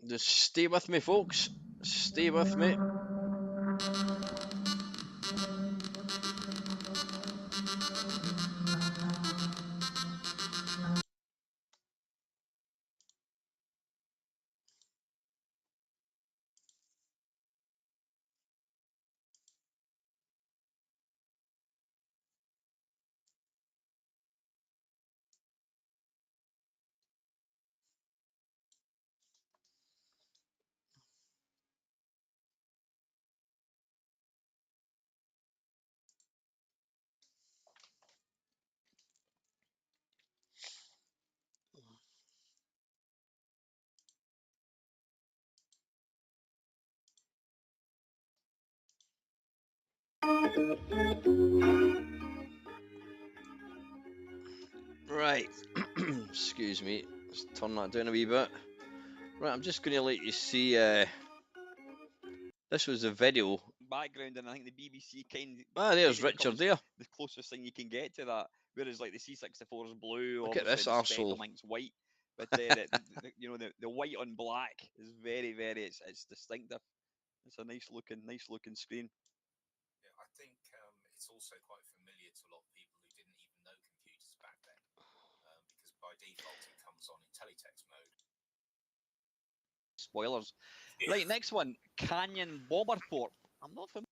Just stay with me, folks. Stay with me. Right. Excuse me. Let's turn that down a wee bit. Right, I'm just going to let you see. This was a video. Background, and I think the BBC kind. There's Richard there. The closest thing you can get to that. Whereas like the C64 is blue, Look at obviously this the arsehole. Spectrum Ink's white, but you know the white on black is very it's distinctive. It's a nice looking screen. Yeah, I think it's also quite familiar to a lot of people who didn't even know computers back then, because by default it comes on in teletext mode. Spoilers. Yeah. Right, next one, Canyon Bomberport. I'm not familiar.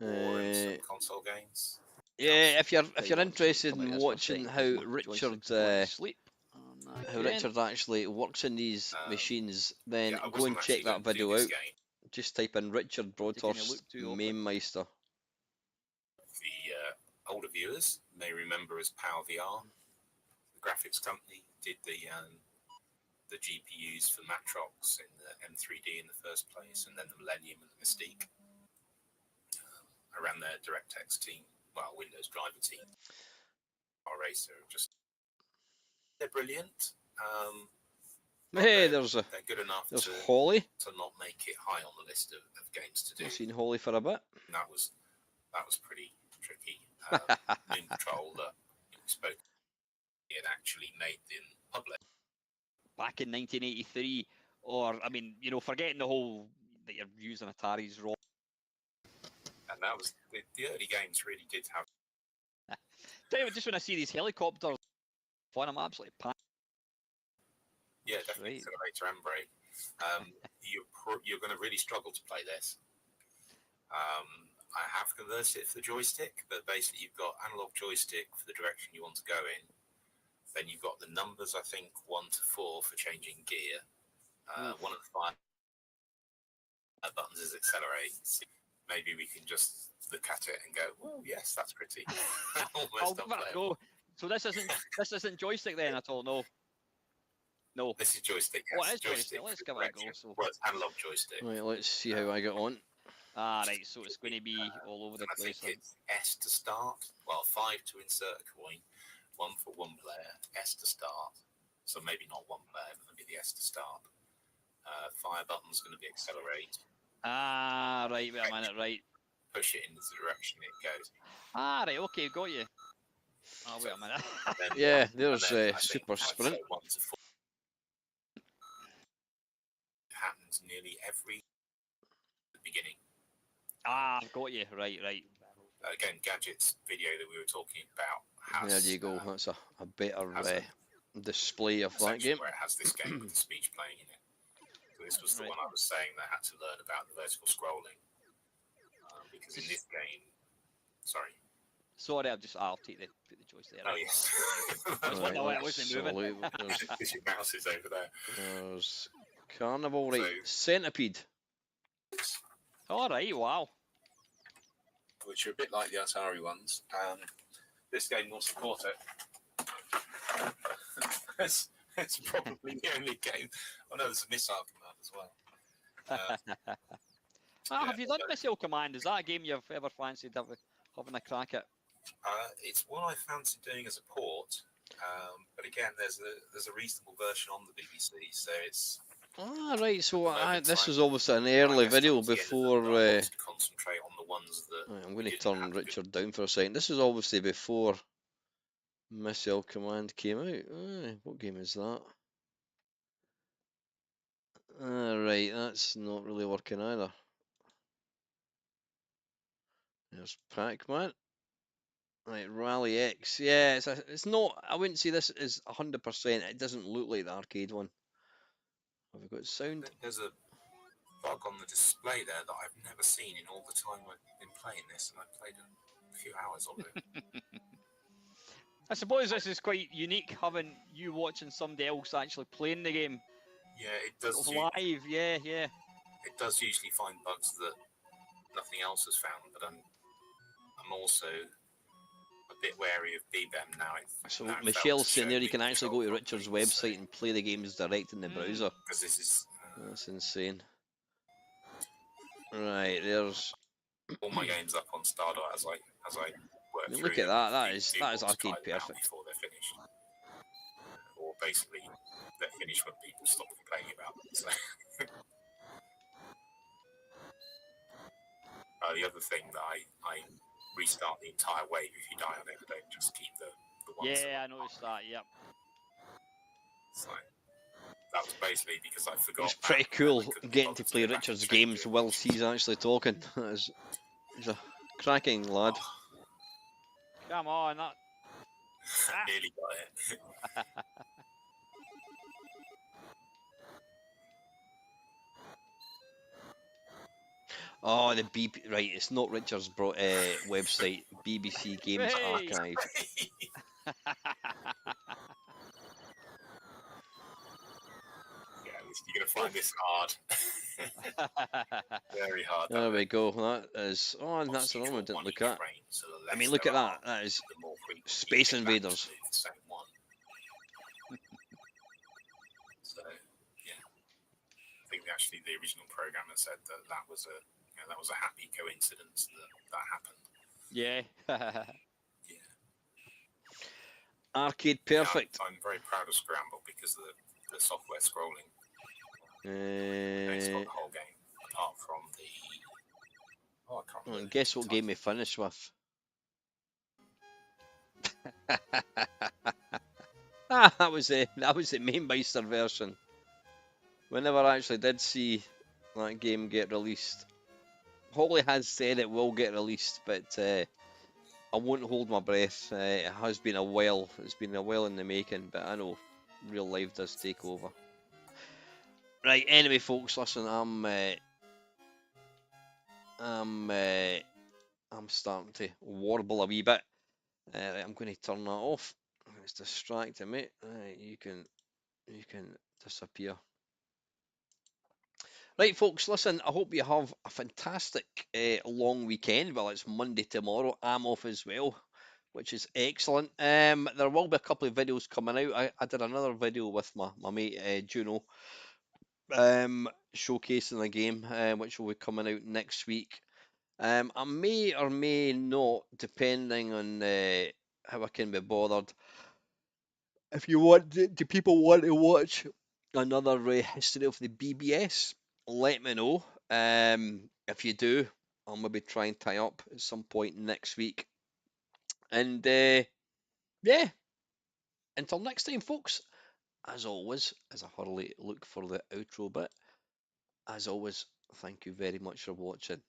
Or in some console games. Yeah, if you're interested in watching how Richard actually works in these machines, then go and check that video out. Just type in Richard Broadhurst Mamemeister. The older viewers may remember as Power VR. The graphics company did the GPUs for Matrox in the M3D in the first place, and then the Millennium and the Mystique. I ran their DirectX team, well, Windows driver team. Racer, they're brilliant. Hey, they're good enough Holly. to not make it high on the list of games to do. I've seen Holly for a bit. And that was pretty tricky. Moon Patrol that spoke it actually made in public. Back in 1983, or I mean, you know, forgetting the whole that you're using Atari's ROM. And that was the early games really did have. Tell you, just when I see these helicopters, I'm absolutely packed. Yeah, definitely accelerator and brake. You're going to really struggle to play this. I have converted it for the joystick, but basically you've got analog joystick for the direction you want to go in. Then you've got the numbers, I think 1 to 4 for changing gear. One of the 5 buttons is accelerate. So maybe we can just look at it and go, "Well, yes, that's pretty." I'll give it a go. So this isn't joystick then at all, no. No. This is joystick. Yes. Oh, it is joystick. Let's give it a go. So. Well, it's analog joystick. Right, let's see how I get on. Ah, right, so it's going to be all over the And I place think then. it's S to start. Well, 5 to insert a coin, 1 for one player, S to start. So maybe not one player, but maybe the S to start. Fire button's going to be accelerate. Ah, right, wait a minute, right. Push it in the direction it goes. Ah, right, okay, got you. Oh, wait a minute. Yeah, there's Super Sprint. Say 1 to 4. It happens nearly every beginning. Ah, got you, right. Again, Gadget's video that we were talking about There has you go. That's a better display of that section game. where it has this game with the speech playing in it. So this was the one I was saying that I had to learn about the vertical scrolling. Because in this game, sorry. Sorry, I'll take put the joystick there. Oh yes. I was wondering why it wasn't moving. Because your mouse is over there. There's Carnival, right? Centipede. All right, wow. Which are a bit like the Atari ones. This game will support it. it's probably the only game. Oh no, there's a missile command as well. Have you done Missile Command? Is that a game you've ever fancied having a crack at? It's one I fancy doing as a port, but again, there's a reasonable version on the BBC, so it's. Ah, right. So this is obviously an early video before. Concentrate on the ones that. Right, I'm going to turn Richard down for a second. This is obviously before Missile Command came out. What game is that? Right, that's not really working either. There's Pac-Man. Right, Rally X. Yeah, it's not. I wouldn't say this is 100%. It doesn't look like the arcade one. Have we got sound? There's a bug on the display there that I've never seen in all the time I've been playing this, and I've played a few hours of it. I suppose this is quite unique, having you watching somebody else actually playing the game. Yeah, it does. Live, yeah. It does usually find bugs that nothing else has found, but I'm also a bit wary of BBEM now. So Michelle's saying there you can actually go to Richard's website and play the games direct in the browser. Because this is. That's insane. Right, there's all my games up on Stardot as I work through. Look at that. That is arcade perfect. Before they're finished, or basically they're finished when people stop complaining about them. So. The other thing that I restart the entire wave if you die on it. I don't just keep the ones. Yeah, I noticed that. Yep. So that was basically because I forgot. It's pretty cool getting to play Richard's games whilst he's actually talking. He's a cracking lad. Come on, that. Nearly got it. Oh, the BP. Right, it's not Richard's website. BBC Games Archive. You're gonna find this hard. Very hard. There we go. That is. Oh, and that's another one I didn't look at. I mean, look at that. That is Space Invaders. So, yeah. I think actually the original programmer said that was a happy coincidence that happened. Yeah. Arcade perfect. Yeah, I'm very proud of Scramble because of the software scrolling. It's got the whole game, apart from the. Oh, I can't remember. Guess what game we finished with? That was the Mamemeister version. We never actually did see that game get released. Holly has said it will get released, but I won't hold my breath. It has been a while. It's been a while in the making, but I know real life does take over. Right, anyway, folks, listen, I'm starting to warble a wee bit. I'm going to turn that off. It's distracting me. You can disappear. Right, folks, listen, I hope you have a fantastic long weekend. Well, it's Monday tomorrow. I'm off as well, which is excellent. There will be a couple of videos coming out. I did another video with my mate Juno, showcasing a game which will be coming out next week. I may or may not, depending on how I can be bothered. If you want, do people want to watch another history of the BBS? Let me know. If you do, I'll maybe try and tie up at some point next week. And yeah, until next time, folks. As always, as I hurriedly look for the outro bit, as always, thank you very much for watching.